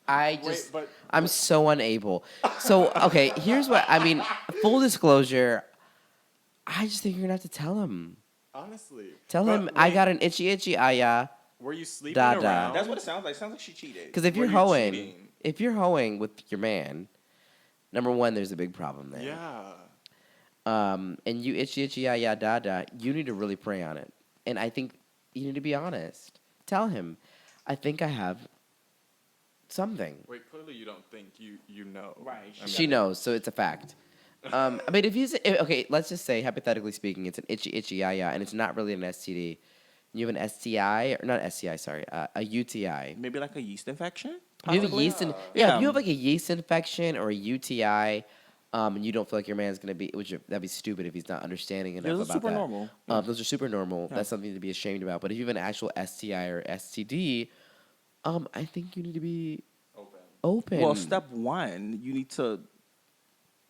I'm so unable. So, okay, here's what, I mean, full disclosure, I just think you're going to have to tell him. Honestly. Tell him, I got an itchy ah. Were you sleeping Da-da. around? That's what it sounds like. It sounds like she cheated. Because if Were you're you hoeing, cheating? with your man, number one, there's a big problem there. Yeah. And you itchy ah da, you need to really pray on it. And I think you need to be honest. Tell him, I think I have something. Wait, clearly you don't think you know. Right. I mean, She knows, so it's a fact. I mean, okay, let's just say, hypothetically speaking, it's an itchy ah, and it's not really an STD. You have an STI, or not STI, sorry, a UTI. Maybe like a yeast infection? You have a yeast if Yeah. you have like a yeast infection or a UTI, and you don't feel like your man's gonna be, that'd be stupid if he's not understanding enough Those are about super that. normal. Those are super normal. That's something to be ashamed about. But if you have an actual STI or STD, I think you need to be open. Well, step one, you need to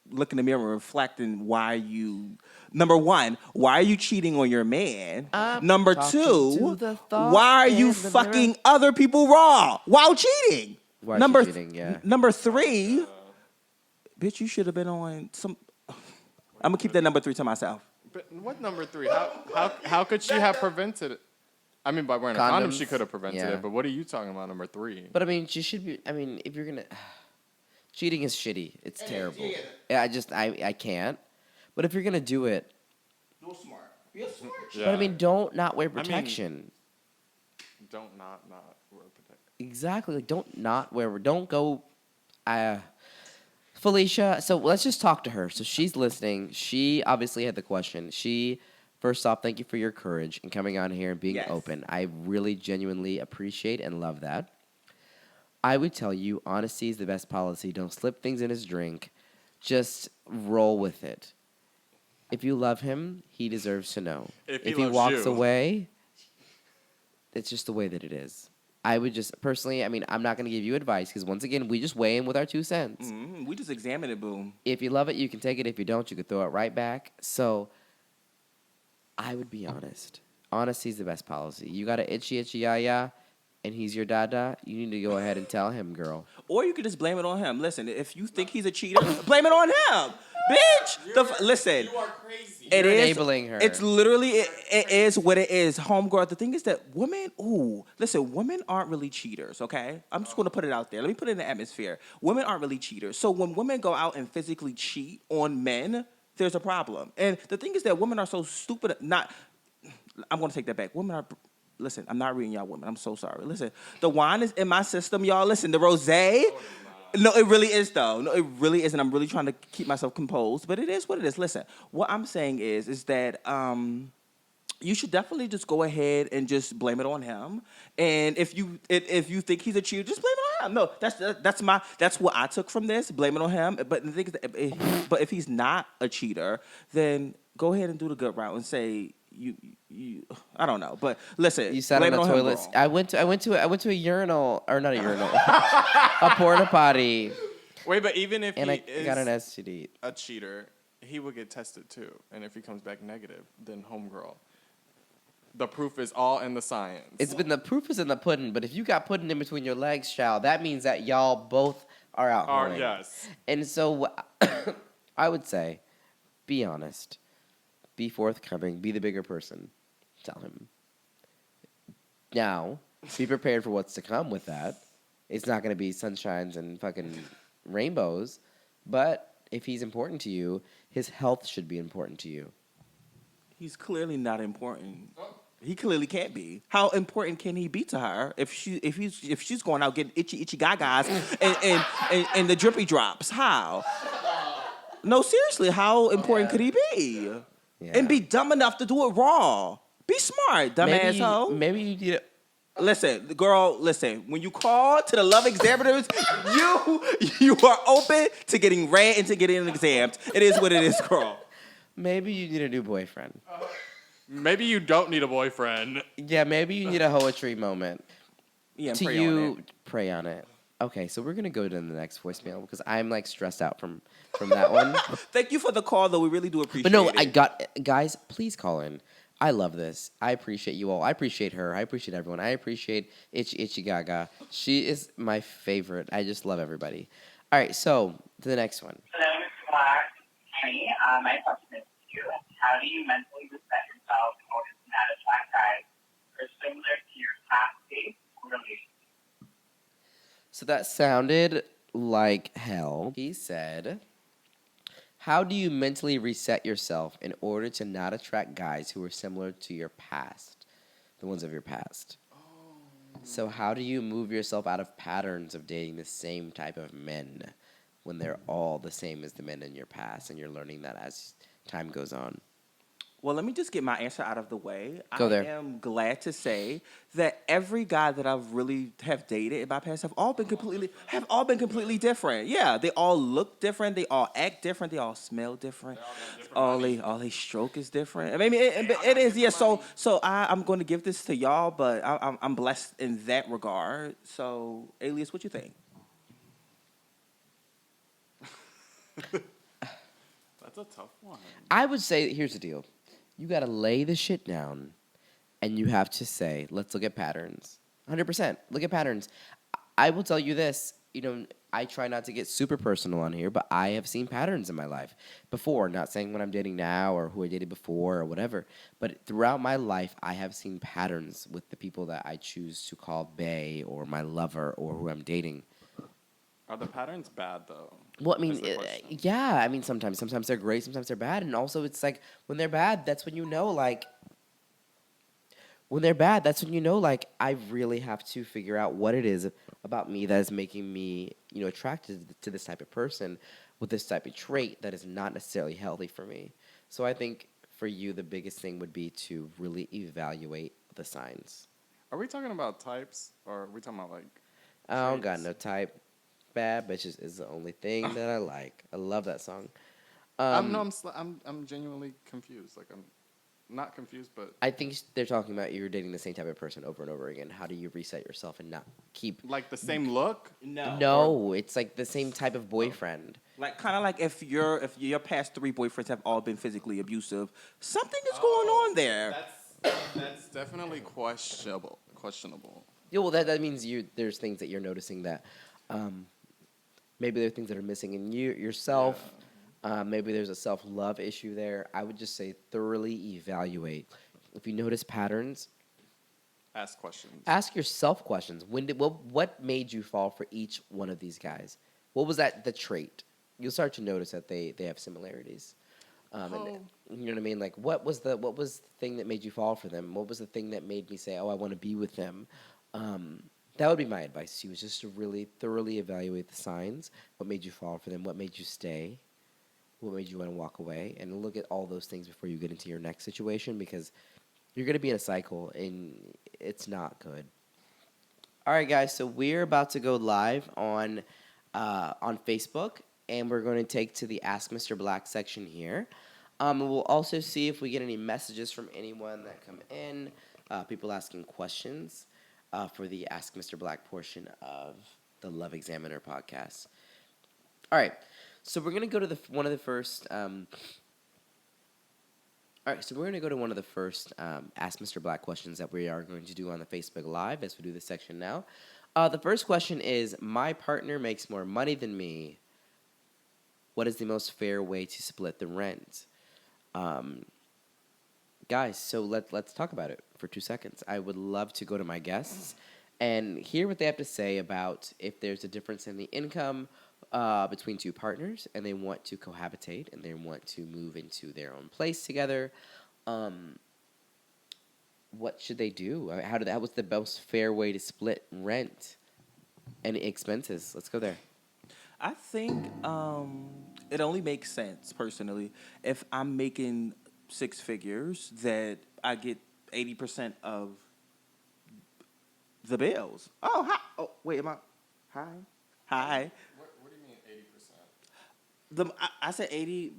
look in the mirror and reflect on number one, why are you cheating on your man? Number talking two, to the thought why are you in the fucking mirror. other people raw while cheating? Why is she cheating? Yeah. Number three, bitch, you should have been on some. I'm gonna keep that number three to myself. But what number 3? How could she have prevented it? I mean, by wearing a condom, she Condoms. could have prevented Yeah. it. But what are you talking about, number 3? But I mean, she should be. I mean, if you're gonna, cheating is shitty. It's terrible. Yeah, I can't. But if you're gonna do it, Do smart. Be a smart. Yeah. but I mean, don't not wear mean- protection. Don't not wear protection. Exactly. Like, don't go. Felicia, so let's just talk to her. So she's listening. She obviously had the question. First off, thank you for your courage and coming on here and being Yes. open. I really genuinely appreciate and love that. I would tell you, honesty is the best policy. Don't slip things in his drink. Just roll with it. If you love him, he deserves to know. If he he loves walks you. away, it's just the way that it is. I would just, personally, I mean, I'm not going to give you advice because, once again, we just weigh in with our 2 cents. We just examine it, boom. If you love it, you can take it. If you don't, you can throw it right back. So I would be honest. Honesty is the best policy. You got an itchy yaya, and he's your dada. You need to go ahead and tell him, girl. Or you could just blame it on him. Listen, if you think he's a cheater, blame it on him. Bitch! Listen. You are crazy. You're enabling her. It's literally, it is what it is. Homegirl, the thing is that women aren't really cheaters, okay? I'm just going to put it out there. Let me put it in the atmosphere. Women aren't really cheaters. So when women go out and physically cheat on men, there's a problem. And the thing is that women are so stupid. I'm going to take that back. Women are... Listen, I'm not reading y'all women. I'm so sorry. Listen, the wine is in my system, y'all. Listen, the rosé. No, it really is, though. No, it really is, and I'm really trying to keep myself composed. But it is what it is. Listen, what I'm saying is that you should definitely just go ahead and just blame it on him. And if you think he's a cheater, just blame it on him. No, that's what I took from this. Blame it on him. But the thing is that if he's not a cheater, then go ahead and do the good route and say. I don't know, but listen. You sat on the toilet. I went to a urinal, or not a urinal, a porta potty. Wait, but even if and he I got an STD, a cheater, he would get tested too. And if he comes back negative, then homegirl. The proof is all in the science. The proof is in the pudding. But if you got pudding in between your legs, child, that means that y'all both are out. Yes. And so, I would say, be honest. Be forthcoming. Be the bigger person. Tell him. Now, be prepared for what's to come with that. It's not going to be sunshines and fucking rainbows. But if he's important to you, his health should be important to you. He's clearly not important. He clearly can't be. How important can he be to her if she's going out getting itchy gagas and the drippy drops? How? No, seriously, how important could he be? Yeah. And be dumb enough to do it raw. Be smart, dumb asshole. Maybe you need to... Listen, girl, when you call to the love examiners, you are open to getting read and to getting examined. It is what it is, girl. Maybe you need a new boyfriend. Maybe you don't need a boyfriend. Yeah, maybe you need a poetry moment. Yeah, pray on it. Okay, so we're going to go to the next voicemail because I'm like stressed out from that one. Thank you for the call, though. We really do appreciate it. But no, guys, please call in. I love this. I appreciate you all. I appreciate her. I appreciate everyone. I appreciate Itchy Gaga. She is my favorite. I just love everybody. All right, so to the next one. Hello, Mr. Black. Hey, my question is to you. How do you mentally reset yourself in order to not attract guys who are similar to your past dates or relationships? So that sounded like hell. He said, how do you mentally reset yourself in order to not attract guys who are similar to your past, the ones of your past? So how do you move yourself out of patterns of dating the same type of men when they're all the same as the men in your past and you're learning that as time goes on? Well, let me just get my answer out of the way. I am glad to say that every guy that I've really have dated in my past have all been completely different. Yeah, they all look different. They all act different. They all smell different. All they stroke is different. I mean, it is. Yeah. So I'm going to give this to y'all, but I'm blessed in that regard. So, Alias, what you think? That's a tough one. I would say, here's the deal. You got to lay the shit down, and you have to say, let's look at patterns. 100%. Look at patterns. I will tell you this. I try not to get super personal on here, but I have seen patterns in my life before. Not saying when I'm dating now or who I dated before or whatever, but throughout my life, I have seen patterns with the people that I choose to call bae or my lover or who I'm dating. Are the patterns bad, though? Well, I mean, yeah. I mean, sometimes they're great, sometimes they're bad. And also, it's like, when they're bad, that's when you know, like, I really have to figure out what it is about me that is making me, attracted to this type of person with this type of trait that is not necessarily healthy for me. So I think for you, the biggest thing would be to really evaluate the signs. Are we talking about types, or are we talking about, like, I don't got no type. Bad bitches is the only thing that I like. I love that song. I'm genuinely confused. Like, I'm not confused, but I think they're talking about you're dating the same type of person over and over again. How do you reset yourself and not keep like the same look? No, it's like the same type of boyfriend. Like kind of like if your past 3 boyfriends have all been physically abusive, something is going on there. That's definitely questionable. Questionable. Yeah, well, that means there's things that you're noticing that maybe there are things that are missing in yourself. Maybe there's a self-love issue there. I would just say thoroughly evaluate. If you notice patterns, Ask questions. ask yourself questions. What made you fall for each one of these guys? What was the trait? You'll start to notice that they have similarities. And you know what I mean? Like, what was the thing that made you fall for them? What was the thing that made me say, "Oh, I want to be with them"? That would be my advice to you, is just to really thoroughly evaluate the signs. What made you fall for them? What made you stay? What made you want to walk away? And look at all those things before you get into your next situation, because you're going to be in a cycle, and it's not good. All right, guys. So we're about to go live on Facebook, and we're going to take to the Ask Mr. Black section here. We'll also see if we get any messages from anyone that come in, people asking questions for the Ask Mr. Black portion of the Love Examiner podcast. All right. So we're going to go to one of the first. All right, so we're going to go to one of the first Ask Mr. Black questions that we are going to do on the Facebook Live as we do this section now. The first question is, my partner makes more money than me. What is the most fair way to split the rent? Guys, so let's talk about it for 2 seconds. I would love to go to my guests and hear what they have to say about if there's a difference in the income between two partners, and they want to cohabitate, and they want to move into their own place together. What should they do? What's the most fair way to split rent and expenses? Let's go there. I think it only makes sense, personally, if I'm making 6 figures, that I get 80% of the bills. Oh, hi. Oh, wait, am I? Hi. What do you mean 80%? I said 80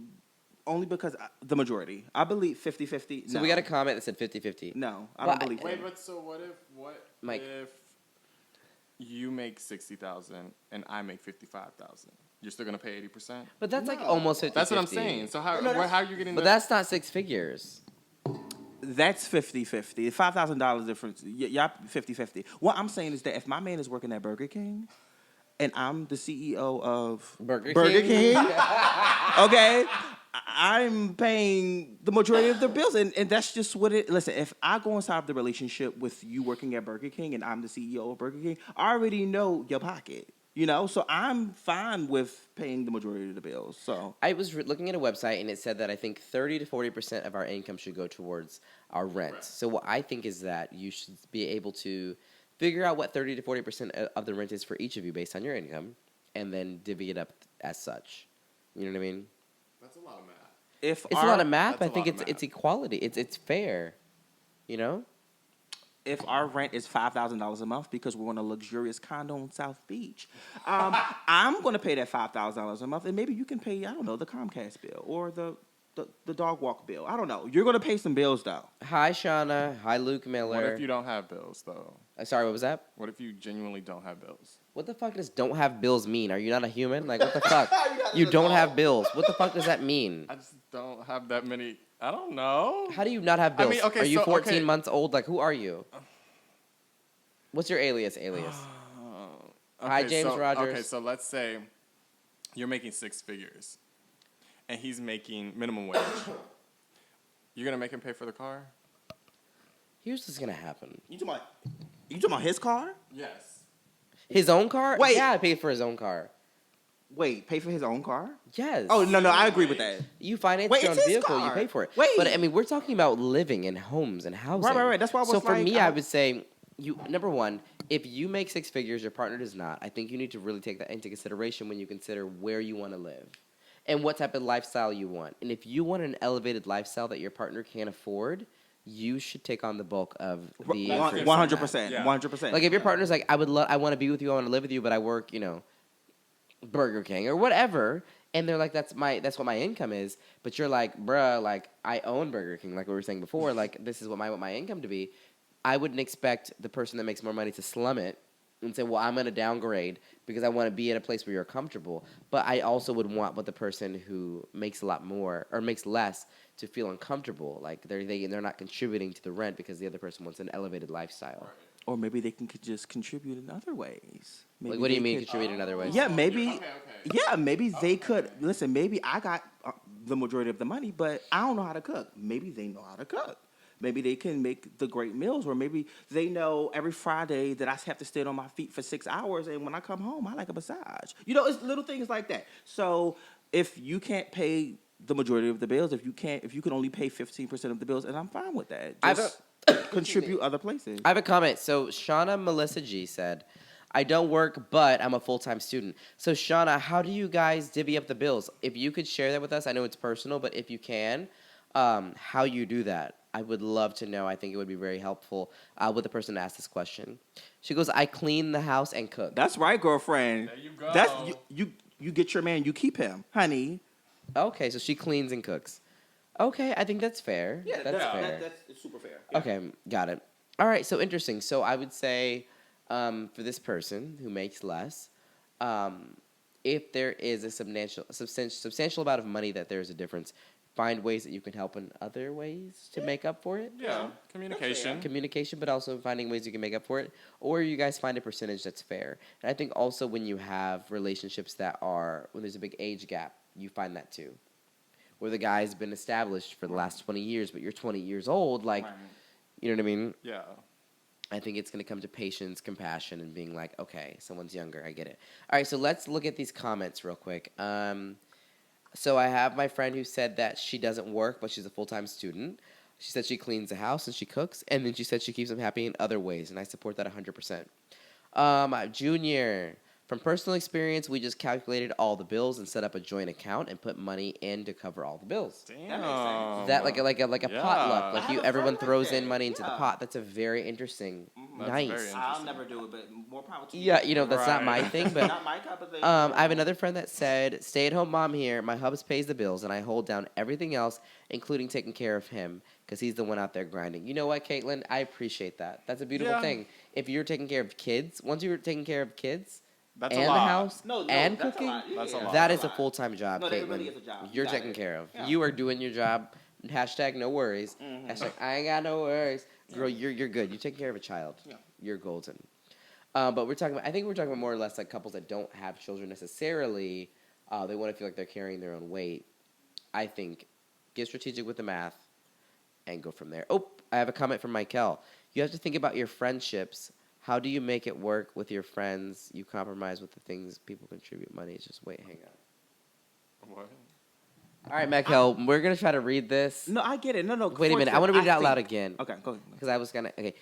only because the majority. I believe 50-50. So we got a comment that said 50-50. No, I don't believe Wait, that. but so what Mike. if you make 60,000 and I make 55,000? You're still gonna pay 80%? But that's like almost 50-50. That's what I'm saying. So how are you getting? But that's not 6 figures. That's 50-50. $5,000 difference. Y'all 50-50. What I'm saying is that if my man is working at Burger King and I'm the CEO of Burger King, okay, I'm paying the majority of the bills. And that's just what it... Listen, if I go inside of the relationship with you working at Burger King and I'm the CEO of Burger King, I already know your pocket. You know, so I'm fine with paying the majority of the bills. So I was looking at a website, and it said that I think 30 to 40% of our income should go towards our rent. So what I think is that you should be able to figure out what 30 to 40% of the rent is for each of you based on your income, and then divvy it up as such. You know what I mean? That's a lot of math. It's a lot of math. That's I think a lot of it's equality. It's fair. You know? if our rent is $5,000 a month because we're on a luxurious condo in South Beach, I'm going to pay that $5,000 a month, and maybe you can pay, I don't know, the Comcast bill or the dog walk bill. I don't know. You're going to pay some bills, though. Hi, Shauna. Hi, Luke Miller. What if you don't have bills, though? Sorry, what was that? What if you genuinely don't have bills? What the fuck does don't have bills mean? Are you not a human? Like, what the fuck? You don't have bills. What the fuck does that mean? I just don't have that many. I don't know. How do you not have bills? I mean, okay, are you so, 14 months old? Like, who are you? What's your alias? Hi, James Rogers. Okay, so let's say you're making six figures, and he's making minimum wage. You're gonna make him pay for the car? Here's what's gonna happen. You talking about his car? Yes. His own car? Wait. Yeah, I paid for his own car. Wait, pay for his own car? Yes. Oh, no, I agree with that. You finance Wait, your own it's his vehicle, you car. pay for it. Wait. But I mean, we're talking about living in homes and housing. Right. That's why I was So for like, me, I would say, number one, if you make six figures, your partner does not, I think you need to really take that into consideration when you consider where you want to live and what type of lifestyle you want. And if you want an elevated lifestyle that your partner can't afford, you should take on the bulk of the 100%. Yeah. 100%. Like if your partner's like, I want to be with you, I want to live with you, but I work, Burger King or whatever, and they're like, that's what my income is, but you're like, bruh, like I own Burger King, like we were saying before, like this is what my income to be. I wouldn't expect the person that makes more money to slum it and say, well, I'm going to downgrade because I want to be in a place where you're comfortable. But I also would want the person who makes a lot more or makes less to feel uncomfortable. Like they're not contributing to the rent because the other person wants an elevated lifestyle. Right. Or maybe they can just contribute in other ways. Maybe Like, what do you they mean could- contribute in other ways? Yeah, maybe. Okay. Yeah, maybe they could. Listen, maybe I got the majority of the money, but I don't know how to cook. Maybe they know how to cook. Maybe they can make the great meals, or maybe they know every Friday that I have to stand on my feet for 6 hours, and when I come home, I like a massage. You know, it's little things like that. So if you can't pay the majority of the bills, if you can only pay 15% of the bills, and I'm fine with that. I have Just contribute other places. I have a comment. So Shauna Melissa G said, I don't work, but I'm a full-time student. So Shauna, how do you guys divvy up the bills? If you could share that with us, I know it's personal, but if you can, how you do that. I would love to know. I think it would be very helpful with the person to ask this question. She goes, I clean the house and cook. That's right, girlfriend. There you go. That's you get your man, you keep him, honey. Okay, so she cleans and cooks. Okay, I think that's fair. That's fair. that's super fair. Okay, got it. All right, so interesting. So I would say for this person who makes less, if there is a substantial amount of money that there is a difference, find ways that you can help in other ways to make up for it. Yeah, communication. Communication, but also finding ways you can make up for it. Or you guys find a percentage that's fair. And I think also when you have relationships when there's a big age gap, you find that too. Where the guy's been established for the last 20 years, but you're 20 years old, like, you know what I mean? Yeah. I think it's going to come to patience, compassion, and being like, okay, someone's younger, I get it. All right, so let's look at these comments real quick. So I have my friend who said that she doesn't work, but she's a full-time student. She said she cleans the house and she cooks, and then she said she keeps them happy in other ways, and I support that 100%. Junior, from personal experience, we just calculated all the bills and set up a joint account and put money in to cover all the bills. Damn. That like a Yeah. potluck, like I have a everyone friend like throws that. in money into the Yeah. pot. That's a very interesting, That's nice. very I'll never do it, but more power to you. Yeah, you know that's not my Right. thing, but Not my cup of thing. I have another friend that said, stay-at-home mom here. My hubs pays the bills, and I hold down everything else, including taking care of him, because he's the one out there grinding. You know what, Caitlin? I appreciate that. That's a beautiful Yeah. thing. If you're taking care of kids, once you're taking care of kids That's and a the lot. house No, and that's a cooking, lot. Yeah, That's a lot. that that's is a lot. full-time job, No, that really Caitlin. is a job. You're You got taken it. care of. Yeah. You are doing your job. Hashtag no worries. Mm-hmm. Hashtag I ain't got no worries. Girl, you're good. You're taking care of a child. Yeah. You're golden. But I think we're talking about more or less like couples that don't have children necessarily. They want to feel like they're carrying their own weight. I think get strategic with the math and go from there. Oh, I have a comment from Michael. You have to think about your friendships. How do you make it work with your friends? You compromise with the things people contribute. Money is just wait, hang on. What? All right, Michael, we're gonna try to read this. No, I get it. No. Wait a minute, I want to read it out loud think- again. Okay, go ahead. Because I was gonna. Okay,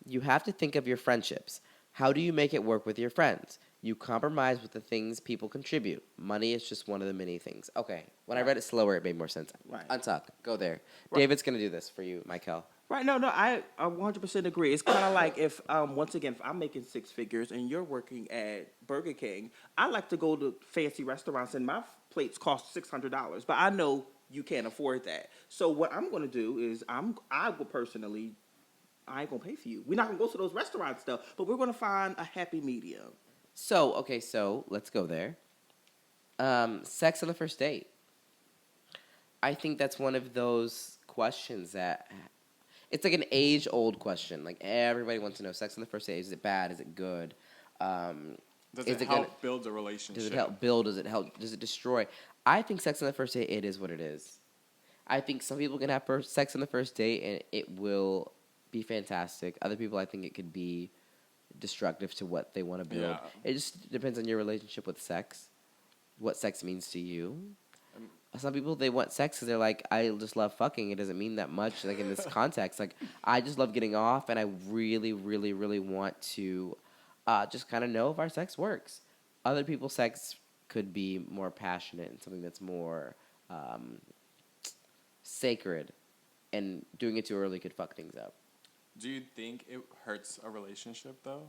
you have to think of your friendships. How do you make it work with your friends? You compromise with the things people contribute. Money is just one of the many things. Okay, when I read it slower, it made more sense. Right. Untuck, go there. Right. David's gonna do this for you, Michael. Right, no, I 100% agree. It's kind of like if, once again, if I'm making six figures and you're working at Burger King, I like to go to fancy restaurants and my plates cost $600, but I know you can't afford that. So what I'm going to do is I will personally, I ain't going to pay for you. We're not going to go to those restaurants though, but we're going to find a happy medium. So let's go there. Sex on the first date. I think that's one of those questions that it's like an age-old question. Like everybody wants to know: sex on the first date, is it bad? Is it good? Does Is it it help build a relationship? Does it help build? Does it help? Does it destroy? I think sex on the first date, it is what it is. I think some people can have sex on the first date and it will be fantastic. Other people, I think it could be destructive to what they want to build. Yeah. It just depends on your relationship with sex, what sex means to you. Some people, they want sex because they're like, I just love fucking. It doesn't mean that much, like in this context. Like, I just love getting off, and I really, really, really want to just kind of know if our sex works. Other people's sex could be more passionate and something that's more sacred, and doing it too early could fuck things up. Do you think it hurts a relationship though?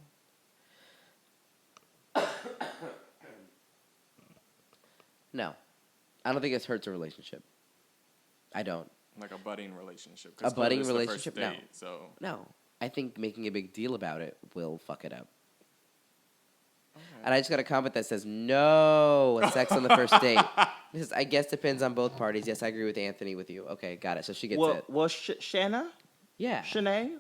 No. I don't think it hurts a relationship. I don't. Like a budding relationship. 'Cause A budding it's the first relationship? No. date, so No. I think making a big deal about it will fuck it up. And I just got a comment that says, no sex on the first date. This is, I guess depends on both parties. Yes, I agree with Anthony with you. Okay, got it. So she gets it. Well, Shanna? Yeah. Shanae?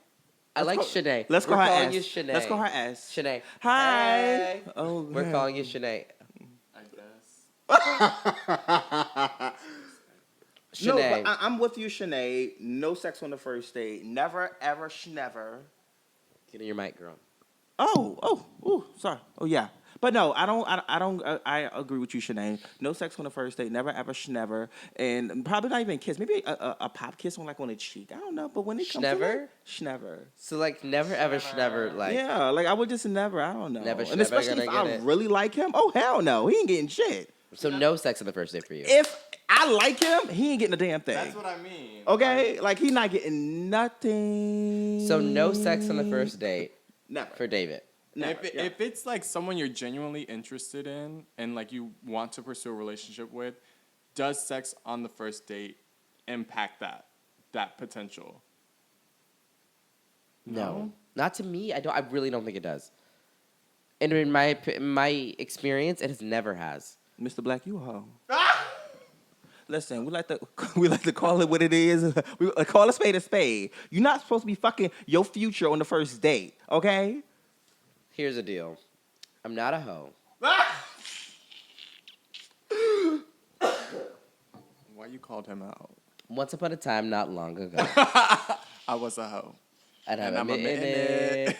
I like Shanae. Let's call We're her calling S. you Shanae. Let's call her S. Shanae. Hi. Hey. Oh, We're calling you Shanae. I guess. No, Shanae. but I'm with you, Shanae. No sex on the first date. Never, ever, never. Get in your mic, girl. Sorry. Oh, yeah. But no, I agree with you, Shanae. No sex on the first date. Never, ever, never. And probably not even kiss. Maybe a pop kiss on the cheek. I don't know. But when it comes to that, never. So like never ever never like. Yeah, like I would just never. I don't know. Never, and especially if I it. really like him. Oh hell no, he ain't getting shit. So no sex on the first date for you. If I like him, he ain't getting a damn thing. That's what I mean. Okay, like he not getting nothing. So no sex on the first date. Never for David. Never, If it's like someone you're genuinely interested in and like you want to pursue a relationship with, does sex on the first date impact that potential? No, not to me. I really don't think it does. And in my experience, it has never has. Mr. Black, you a hoe. Listen, we like to call it what it is. We call a spade a spade. You're not supposed to be fucking your future on the first date, okay? Here's the deal. I'm not a hoe. Why you called him out? Once upon a time, not long ago. I was a hoe. And I'm I'm admitting it.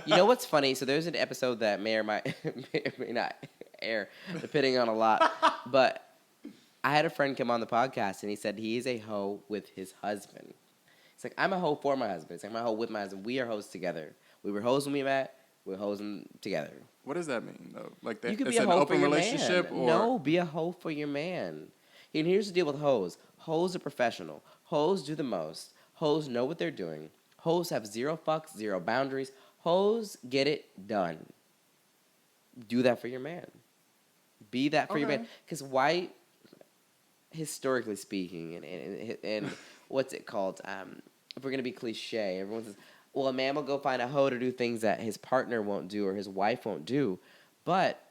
You know what's funny? So there's an episode that may or may not air, depending on a lot. But I had a friend come on the podcast, and he said he is a hoe with his husband. He's like, I'm a hoe for my husband. It's like, I'm a hoe with my husband. We are hoes together. We were hoes when we met. We're hoes together. What does that mean, though? Like You could it's be a an hoe open for your relationship, man. or No, be a hoe for your man. And here's the deal with hoes. Hoes are professional. Hoes do the most. Hoes know what they're doing. Hoes have zero fucks, zero boundaries. Hoes get it done. Do that for your man. Be that for your man. Because why, historically speaking, and what's it called? If we're going to be cliche, everyone says, well, a man will go find a hoe to do things that his partner won't do or his wife won't do. But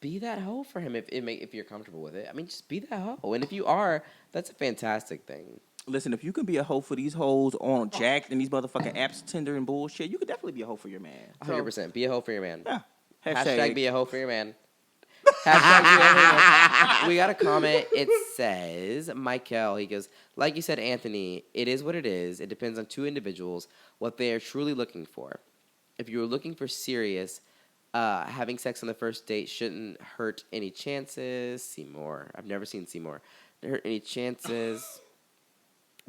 be that hoe for him if you're comfortable with it. I mean, just be that hoe. And if you are, that's a fantastic thing. Listen, if you can be a hoe for these hoes on Jack and these motherfucking apps, Tinder and bullshit, you could definitely be a hoe for your man. 100%. Be a hoe for your man. Yeah. Hashtag be a hoe for your man. Hashtag be a hoe for your man. We got a comment. It says, Michael, he goes, like you said, Anthony, it is what it is. It depends on two individuals, what they are truly looking for. If you're looking for serious, having sex on the first date shouldn't hurt any chances. Seymour. I've never seen Seymour. Hurt any chances.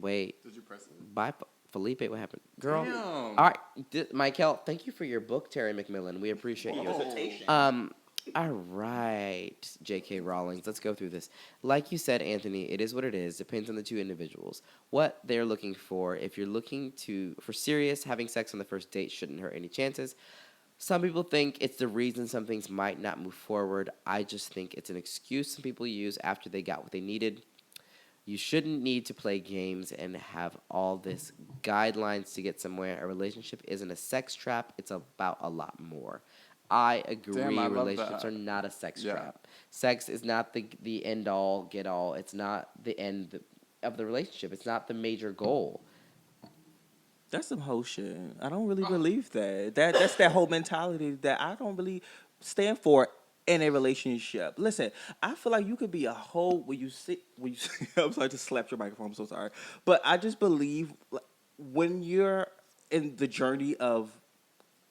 Wait. Did you press it? Bye, Felipe. What happened? Girl. Damn. All right. Michael, thank you for your book, Terry McMillan. We appreciate you. All right, J.K. Rowling. Let's go through this. Like you said, Anthony, it is what it is. Depends on the two individuals. What they're looking for. If you're looking for serious, having sex on the first date shouldn't hurt any chances. Some people think it's the reason some things might not move forward. I just think it's an excuse some people use after they got what they needed. You shouldn't need to play games and have all this guidelines to get somewhere. A relationship isn't a sex trap. It's about a lot more. I agree. Damn, I love relationships that. are not a sex trap. Sex is not the end all, get all. It's not the end of the relationship. It's not the major goal. That's some hoe shit. I don't really believe that. That's that whole mentality that I don't really stand for in a relationship. Listen, I feel like you could be a hoe when you sit. I'm sorry to slap your microphone. I'm so sorry, but I just believe when you're in the journey of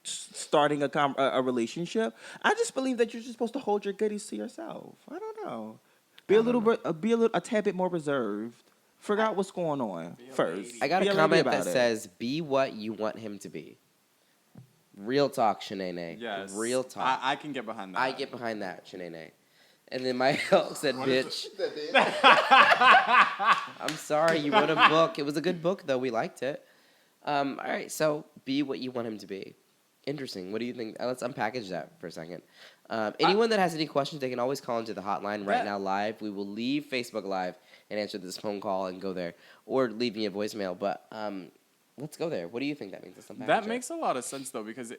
starting a relationship, I just believe that you're just supposed to hold your goodies to yourself. I don't know. Be a tad bit more reserved. Figure out what's going on first. I got Be a lady comment about that it. says, be what you want him to be. Real talk, Shanae. Yes. Real talk. I can get behind that. I get behind that, Shanae. And then Michael said, bitch. I'm sorry, you wrote a book. It was a good book, though. We liked it. All right, so be what you want him to be. Interesting. What do you think? Let's unpackage that for a second. Anyone that has any questions, they can always call into the hotline right now live. We will leave Facebook Live and answer this phone call and go there. Or leave me a voicemail. But let's go there. What do you think that means? Let's unpackage That it. makes a lot of sense, though, because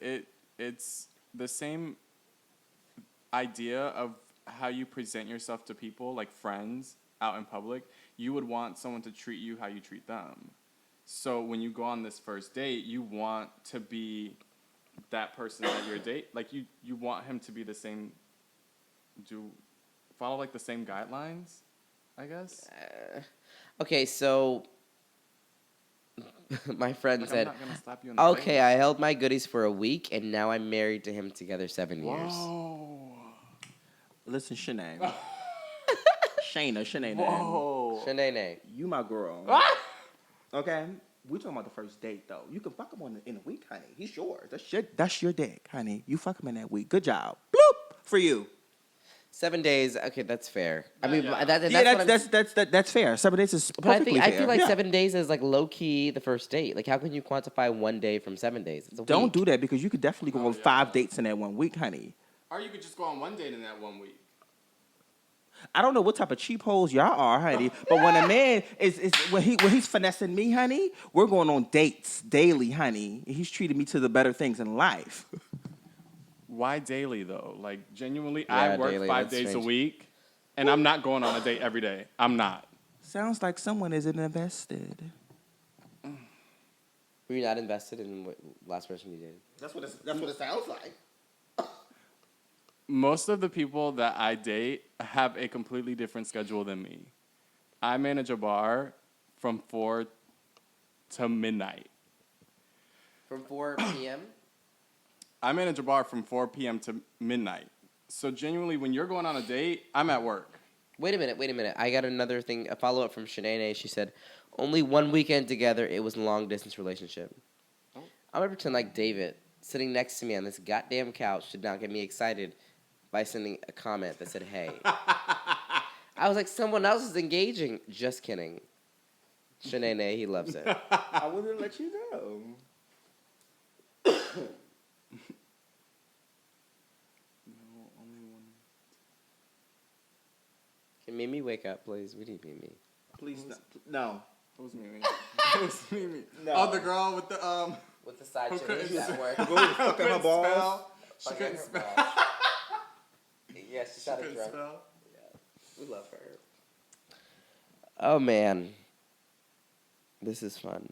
it's the same idea of how you present yourself to people, like friends out in public, you would want someone to treat you how you treat them. So when you go on this first date, you want to be that person that you're date. Like you want him to be the same, follow like the same guidelines, I guess. Okay, so my friend Like, I'm said, not gonna slap you in the okay, face. I held my goodies for a week, and now I'm married to him together 7 years. Whoa. Listen, Shanae. Shanae. Whoa. Shanae. You my girl. Okay? We talking about the first date, though. You can fuck him in a week, honey. He's yours. That's your dick, honey. You fuck him in that week. Good job. Bloop! For you. 7 days, okay, that's fair. I mean, Yeah. that's fair. 7 days is But I perfectly think fair. I feel like Yeah. 7 days is like low key the first date. Like, how can you quantify 1 day from 7 days? It's a Don't week. do that because you could definitely go on 5 dates in that 1 week, honey. Or you could just go on one date in that 1 week. I don't know what type of cheap holes y'all are, honey, but when a man is when he's finessing me, honey, we're going on dates daily, honey. He's treating me to the better things in life. Why daily though? Like genuinely, Yeah, I work daily, 5 that's days strange. a week, and I'm not going on a date every day. I'm not. Sounds like someone isn't invested. Were you not invested in what last person you dated? That's what it sounds like. Most of the people that I date have a completely different schedule than me. I manage a bar from 4 to midnight. From 4 p.m.? I manage a bar from 4 p.m. to midnight. So genuinely, when you're going on a date, I'm at work. Wait a minute. I got another thing, a follow-up from Shanae. She said, only 1 weekend together, it was a long-distance relationship. Oh. I'm going to pretend like David, sitting next to me on this goddamn couch, did not get me excited by sending a comment that said, hey. I was like, someone else is engaging. Just kidding. Shanae, he loves it. I wouldn't let you know. Can Mimi wake up, please? We need Mimi. Please no. Who's Mimi? Who's Mimi? No. Oh, the girl with the With the side Who couldn't chicken at work. Go fucking her couldn't balls. spell. She Fucking couldn't her spell. balls. Yeah, she She sounded couldn't drunk. spell. We love her. Oh, man. This is fun.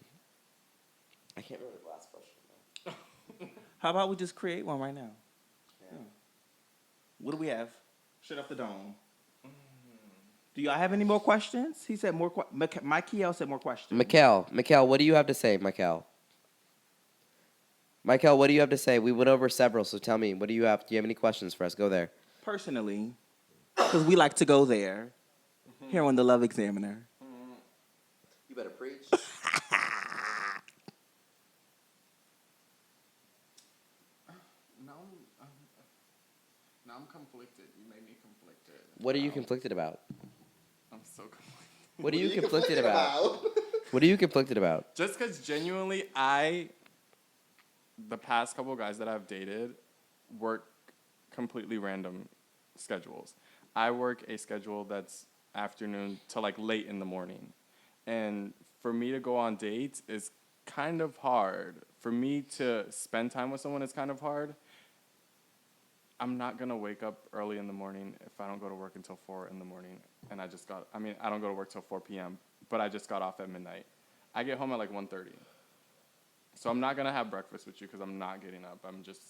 I can't remember the last question, though. How about we just create one right now? Yeah. What do we have? Shut up the dome. Do y'all have any more questions? He said more questions. Michael said more questions. Mikkel, what do you have to say, Mikkel? Michael, what do you have to say? We went over several, so tell me, what do you have? Do you have any questions for us? Go there. Personally, because we like to go there, here on the Love Examiner. You better preach. Now I'm conflicted. You made me conflicted. What are you conflicted about? I'm so conflicted. What are you conflicted about? What are you conflicted about? Just because genuinely, the past couple of guys that I've dated work completely random schedules. I work a schedule that's afternoon to like late in the morning. And for me to go on dates is kind of hard. For me to spend time with someone is kind of hard. I'm not going to wake up early in the morning if I don't go to work until 4 in the morning. And I don't go to work till 4 p.m., but I just got off at midnight. I get home at like 1:30. So I'm not going to have breakfast with you because I'm not getting up. I'm just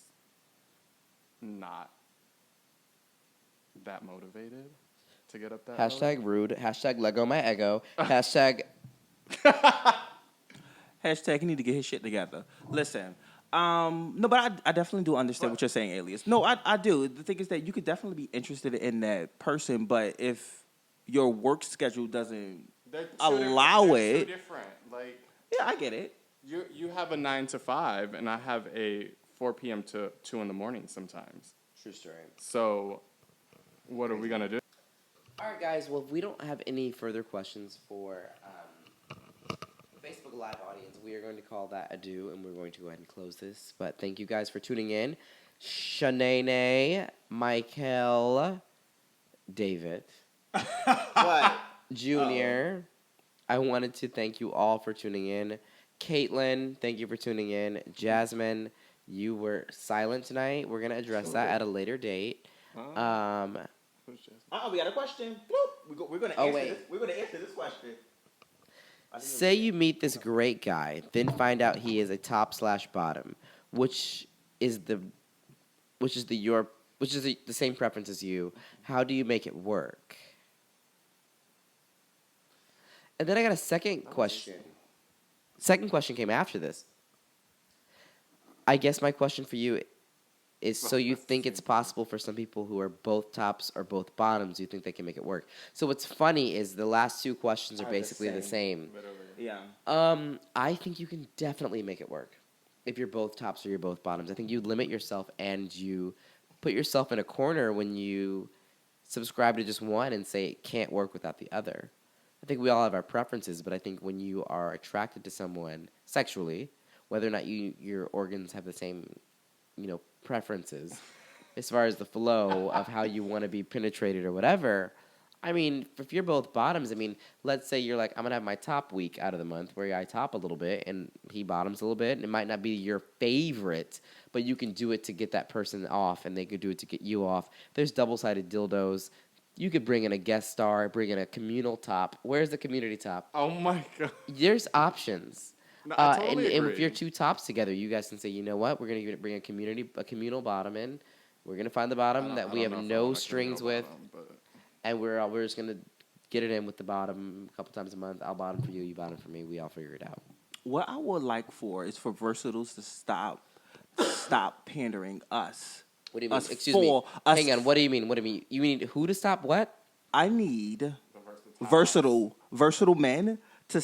not that motivated to get up that early. Hashtag rude. Hashtag Lego my ego. Hashtag. Hashtag he need to get his shit together. Listen. No, but I definitely do understand what you're saying, Alias. No, I do. The thing is that you could definitely be interested in that person, but if your work schedule doesn't allow They're it. too different. Like, Yeah, I get it. you have a 9 to 5, and I have a 4 p.m. to 2 in the morning sometimes. True story. So what are we going to do? All right, guys. Well, if we don't have any further questions for the Facebook Live audience, we are going to call that adieu, and we're going to go ahead and close this. But thank you guys for tuning in. Shanae, Michael, Dayyvitt, What? Junior. I wanted to thank you all for tuning in. Caitlin, thank you for tuning in. Jasmine, You were silent tonight. We're gonna address that at a later date. We got a question. Bloop. We're gonna answer this. We're gonna answer this question. Say you meet this great guy, then find out he is a top/bottom, which is the same preference as you. How do you make it work? And then I got a second question. Second question came after this. I guess my question for you is, so you think it's possible for some people who are both tops or both bottoms, you think they can make it work? So what's funny is the last two questions are basically the same. Yeah. I think you can definitely make it work if you're both tops or you're both bottoms. I think you limit yourself and you put yourself in a corner when you subscribe to just one and say it can't work without the other. I think we all have our preferences, but I think when you are attracted to someone sexually, whether or not your organs have the same, preferences as far as the flow of how you want to be penetrated or whatever. I mean, if you're both bottoms, let's say you're like, I'm going to have my top week out of the month where I top a little bit and he bottoms a little bit. And it might not be your favorite, but you can do it to get that person off and they could do it to get you off. There's double-sided dildos. You could bring in a guest star, bring in a communal top. Where's the community top? Oh, my God. There's options. No, I totally and agree. if you're two tops together, you guys can say, you know what? We're going to bring a communal bottom in. We're going to find the bottom that we have no strings with. And we're just going to get it in with the bottom a couple times a month. I'll bottom for you, you bottom for me. We all figure it out. What I would like is for versatiles to stop pandering us. What do you mean? Excuse me. Hang on. What do you mean? You mean who to stop what? I need versatile men to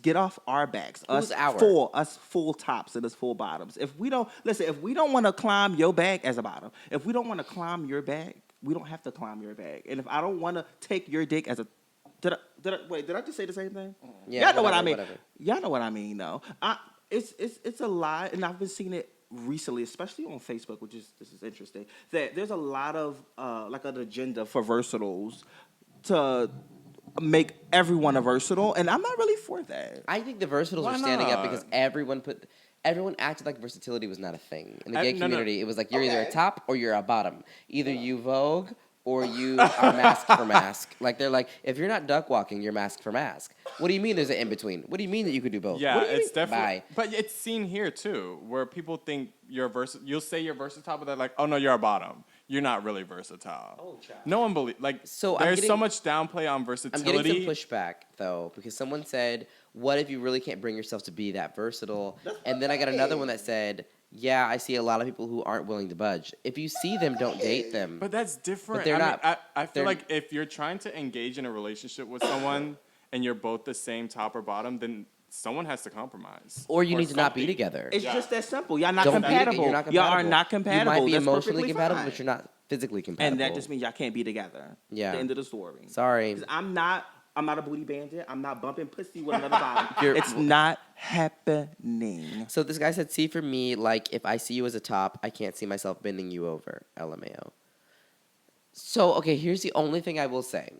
get off our backs. Who's us full tops and us full bottoms. If we don't want to climb your back as a bottom, if we don't want to climb your back, we don't have to climb your back. And if I don't want to take your dick as a did I just say the same thing? Yeah, y'all know what I mean. Whatever. Y'all know what I mean though. It's a lot, and I've been seeing it recently, especially on Facebook, this is interesting. That there's a lot of like an agenda for versatiles to make everyone a versatile, and I'm not really for that. I think the versatiles are standing up because everyone acted like versatility was not a thing. In the gay community, it was like you're either a top or you're a bottom. Either you Vogue or you are masked for mask. Like they're like, if you're not duck walking, you're masked for mask. What do you mean there's an in-between? What do you mean that you could do both? Yeah, it's mean? definitely. Bye. But it's seen here too, where people think you're versatile. You'll say you're versatile, but they're like, oh no, you're a bottom. You're not really versatile. Oh, child. No one believes. Like, so there's so much downplay on versatility. I'm getting some pushback though, because someone said, "What if you really can't bring yourself to be that versatile?" And then I got another one that said, "Yeah, I see a lot of people who aren't willing to budge. If you see them, don't date them." But that's different. But they're not. I feel like if you're trying to engage in a relationship with someone and you're both the same top or bottom, then someone has to compromise. Or you need to not be together. It's just that simple. Y'all not Don't compatible. You're not compatible. Y'all are not compatible. You might be That's emotionally perfectly compatible, fine. but you're not physically compatible. And that just means y'all can't be together. Yeah. The end of the story. Sorry. 'Cause I'm not a booty bandit. I'm not bumping pussy with another bottom. It's not happening. So this guy said, "See, for me, like if I see you as a top, I can't see myself bending you over." LMAO. So okay, here's the only thing I will say,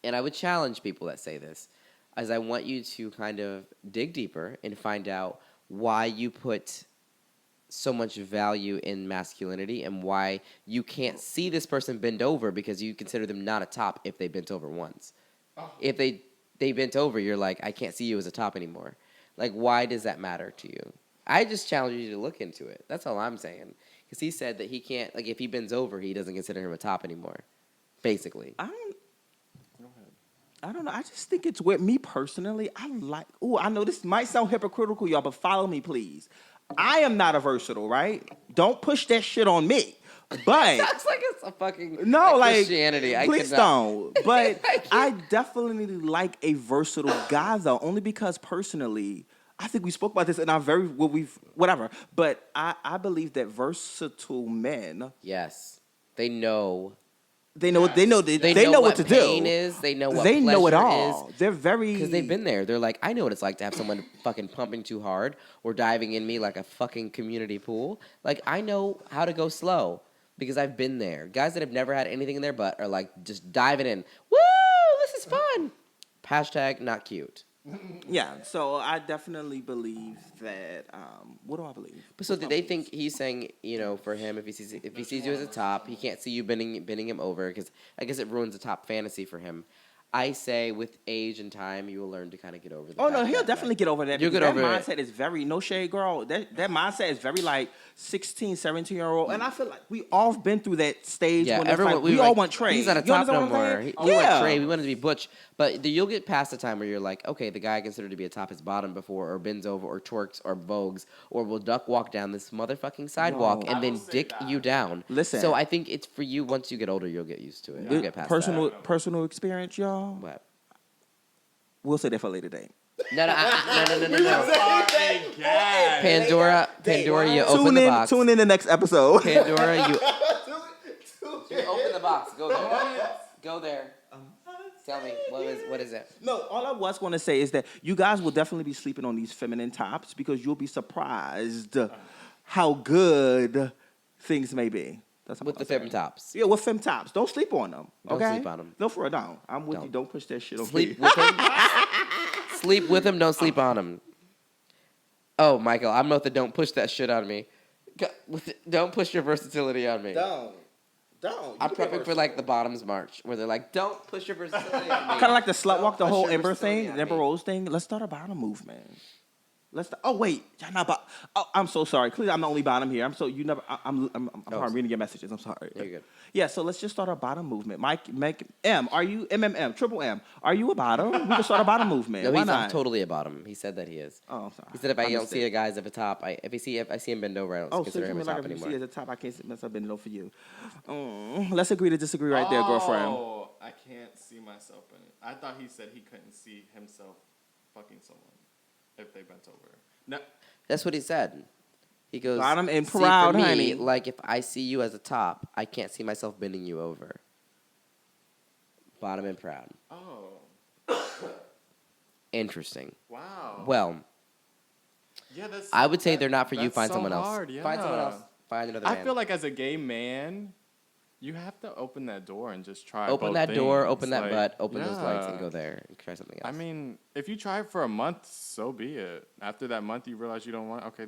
and I would challenge people that say this, as I want you to kind of dig deeper and find out why you put so much value in masculinity and why you can't see this person bend over because you consider them not a top if they bent over once. If they bent over, you're like, I can't see you as a top anymore. Like, why does that matter to you? I just challenge you to look into it. That's all I'm saying. Because he said that he can't, like, if he bends over, he doesn't consider him a top anymore, basically. I don't know. I just think it's weird. Me personally, I know this might sound hypocritical, y'all, but follow me, please. I am not a versatile, right? Don't push that shit on me. But Sounds like it's a fucking Christianity. Please don't. But I I definitely like a versatile guy, though, only because personally, I think we spoke about this in our whatever. But I believe that versatile men. Yes, they know. They know what to do. Pain is. They know what they know it all. Is. They're very because they've been there. They're like, I know what it's like to have someone fucking pumping too hard or diving in me like a fucking community pool. Like I know how to go slow because I've been there. Guys that have never had anything in their butt are like just diving in. Woo! This is fun. Hashtag not cute. Yeah, so I definitely believe that. What do I believe? But so, do they think he's saying, for him, if he sees you as a top, he can't see you bending him over because I guess it ruins the top fantasy for him. I say with age and time, you will learn to kind of get over the Oh fact no, he'll that, definitely get over that. You'll Because get that over it. mindset is very no shade, girl. That mindset is very like 16, 17-year-old, and I feel like we all been through that stage Yeah, when it's everyone like, we we were all like, want Trey. he's not a You top understand no what I'm more. saying? We want Trey. We wanted to be Butch. But you'll get past the time where you're like, okay, the guy I considered to be a top is bottom before, or bends over, or twerks, or vogues, or will duck walk down this motherfucking sidewalk and then dick you down. Listen. So I think it's for you. Once you get older, you'll get used to it. You'll get past personal experience, y'all. What? We'll say that for a later date. No. Pandora, you open the box. Tune in the next episode. Pandora, you open the box. Go there. Go there. Tell me, what is it? No, all I was going to say is that you guys will definitely be sleeping on these feminine tops because you'll be surprised how good things may be. That's With the fem tops. Yeah, with fem tops. Don't sleep on them. Don't Okay? sleep on them. No, for a don't. I'm with you. Don't push that shit on Sleep me. with him. Sleep with him. Don't sleep on him. Oh, Michael, I'm not the don't push that shit on me. Don't push your versatility on me. Don't. I'm prepping for like the bottoms march where they're like, don't push your versatility on me. Kind of like the slut walk, the Don't whole push your Ember versatility thing, on the Ember me. Rose thing. Let's start a bottom movement. Oh wait, y'all not about. Oh, I'm so sorry. Clearly, I'm the only bottom here. I'm reading your messages. I'm sorry. You're good. Yeah, so let's just start a bottom movement. Mike, M, are you triple M? Are you a bottom? We can start a bottom movement. No, Why he's not? not totally a bottom. He said that he is. Oh, I'm sorry. He said if I don't see mistake. a guy as a top, if I see him bend over, I don't Oh, so consider you him a mean like top if you anymore. see as a top, I can't mess up bending over for you. Let's agree to disagree right there, girlfriend. Oh, I can't see myself in it. I thought he said he couldn't see himself fucking someone if they bent over. No. That's what he said. He goes, Bottom and "See, proud, for me, honey." like if I see you as a top, I can't see myself bending you over. Bottom and proud. Oh. Interesting. Wow. Well, Yeah, that's. I would say they're not for you. that's Find so someone hard, else. Yeah. Find someone else. Find another man. I feel like as a gay man, you have to open that door and just try. Open both that door, things. open that Like, butt, open those lights, and yeah. go there and try something else. I mean, if you try it for a month, so be it. After that month, you realize you don't want. Okay.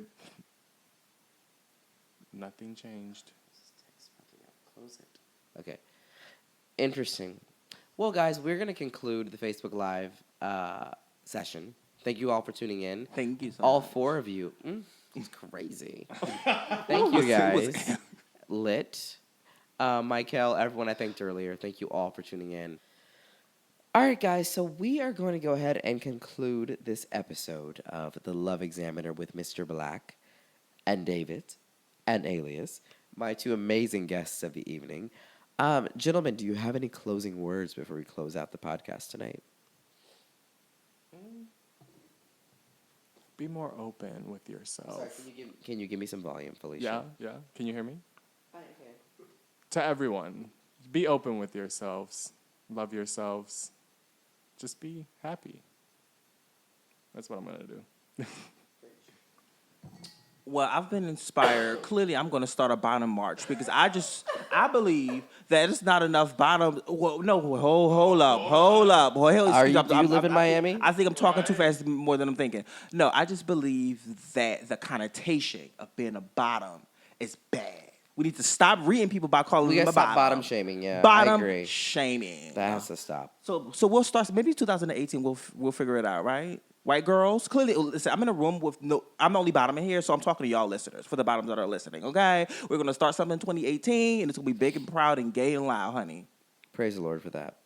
Nothing changed. Close it. Okay. Interesting. Well, guys, we're going to conclude the Facebook Live session. Thank you all for tuning in. Thank you so All much. 4 of you. It's crazy. Thank you, guys. Lit. Michael, everyone I thanked earlier, thank you all for tuning in. All right, guys, so we are going to go ahead and conclude this episode of The Love Examiner with Mr. Black and Dayyvitt and Alias, my 2 amazing guests of the evening. Gentlemen, do you have any closing words before we close out the podcast tonight? Be more open with yourself. Sorry, can you give me some volume, Felicia? Yeah. Can you hear me? To everyone, be open with yourselves. Love yourselves. Just be happy. That's what I'm going to do. Well, I've been inspired. Clearly, I'm going to start a bottom march because I believe that it's not enough bottom. Well, no, hold up. Well, Do you live in Miami? I think I'm talking too fast more than I'm thinking. No, I just believe that the connotation of being a bottom is bad. We need to stop reading people by calling We them gotta a stop bottom. bottom shaming, yeah. I Bottom agree. shaming. That has to stop. So we'll start. Maybe 2018. We'll figure it out, right? White girls. Clearly, listen. I'm in a room with no. I'm the only bottom in here, so I'm talking to y'all listeners. For the bottoms that are listening, okay? We're gonna start something in 2018, and it's gonna be big and proud and gay and loud, honey. Praise the Lord for that.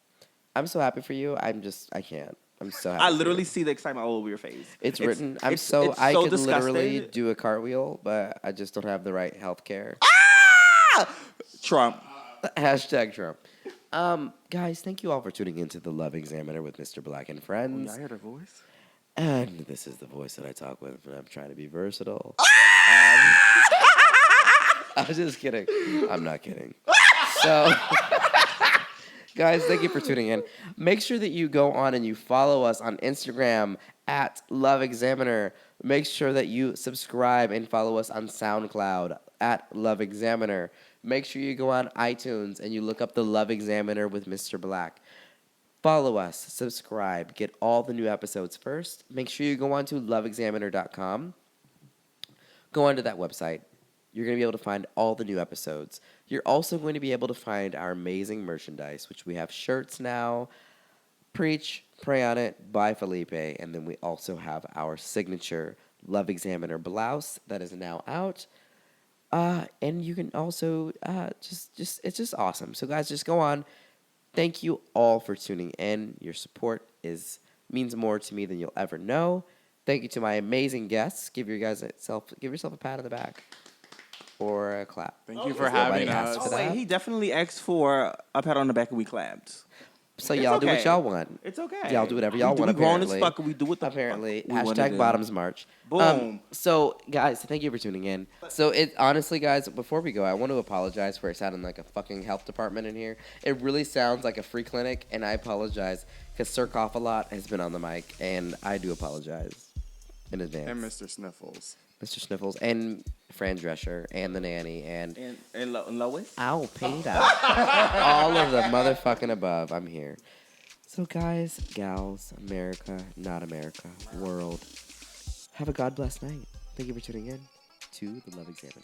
I'm so happy for you. I can't. I'm so happy. I for literally you. see the excitement all over your face. It's written. I I could disgusted. literally do a cartwheel, but I just don't have the right health care. Trump. Hashtag Trump. Guys, thank you all for tuning into The Love Examiner with Mr. Black and Friends. Y'all hear her voice? And this is the voice that I talk with when I'm trying to be versatile. I'm just kidding. I'm not kidding. So, guys, thank you for tuning in. Make sure that you go on and you follow us on Instagram at Love Examiner. Make sure that you subscribe and follow us on SoundCloud at Love Examiner. Make sure you go on iTunes and you look up The Love Examiner with Mr. Black. Follow us, subscribe, get all the new episodes first. Make sure you go on to loveexaminer.com. Go onto that website. You're going to be able to find all the new episodes. You're also going to be able to find our amazing merchandise, which we have shirts now. Preach, Pray on It by Felipe. And then we also have our signature Love Examiner blouse that is now out. And you can also it's just awesome. So guys, just go on. Thank you all for tuning in. Your support means more to me than you'll ever know. Thank you to my amazing guests. Give yourself a pat on the back or a clap. Thank you for having us. For Oh, wait, that. he definitely asked for a pat on the back and we clapped. So It's y'all do what okay. y'all want. It's okay. Y'all do whatever y'all want. We grown as Apparently, fuck and we do what the apparently. fuck we wanna Hashtag do. Bottoms March. Boom. So guys, thank you for tuning in. So it honestly, guys, before we go, I want to apologize for it sounding like a fucking health department in here. It really sounds like a free clinic, and I apologize because Sir Cough-A-Lot has been on the mic, and I do apologize in advance. And Mr. Sniffles. Mr. Sniffles and Fran Drescher and the nanny and Lois. Ow, Peter. All of the motherfucking above. I'm here. So guys, gals, America, not America, world, have a God bless night. Thank you for tuning in to The Love Examiner.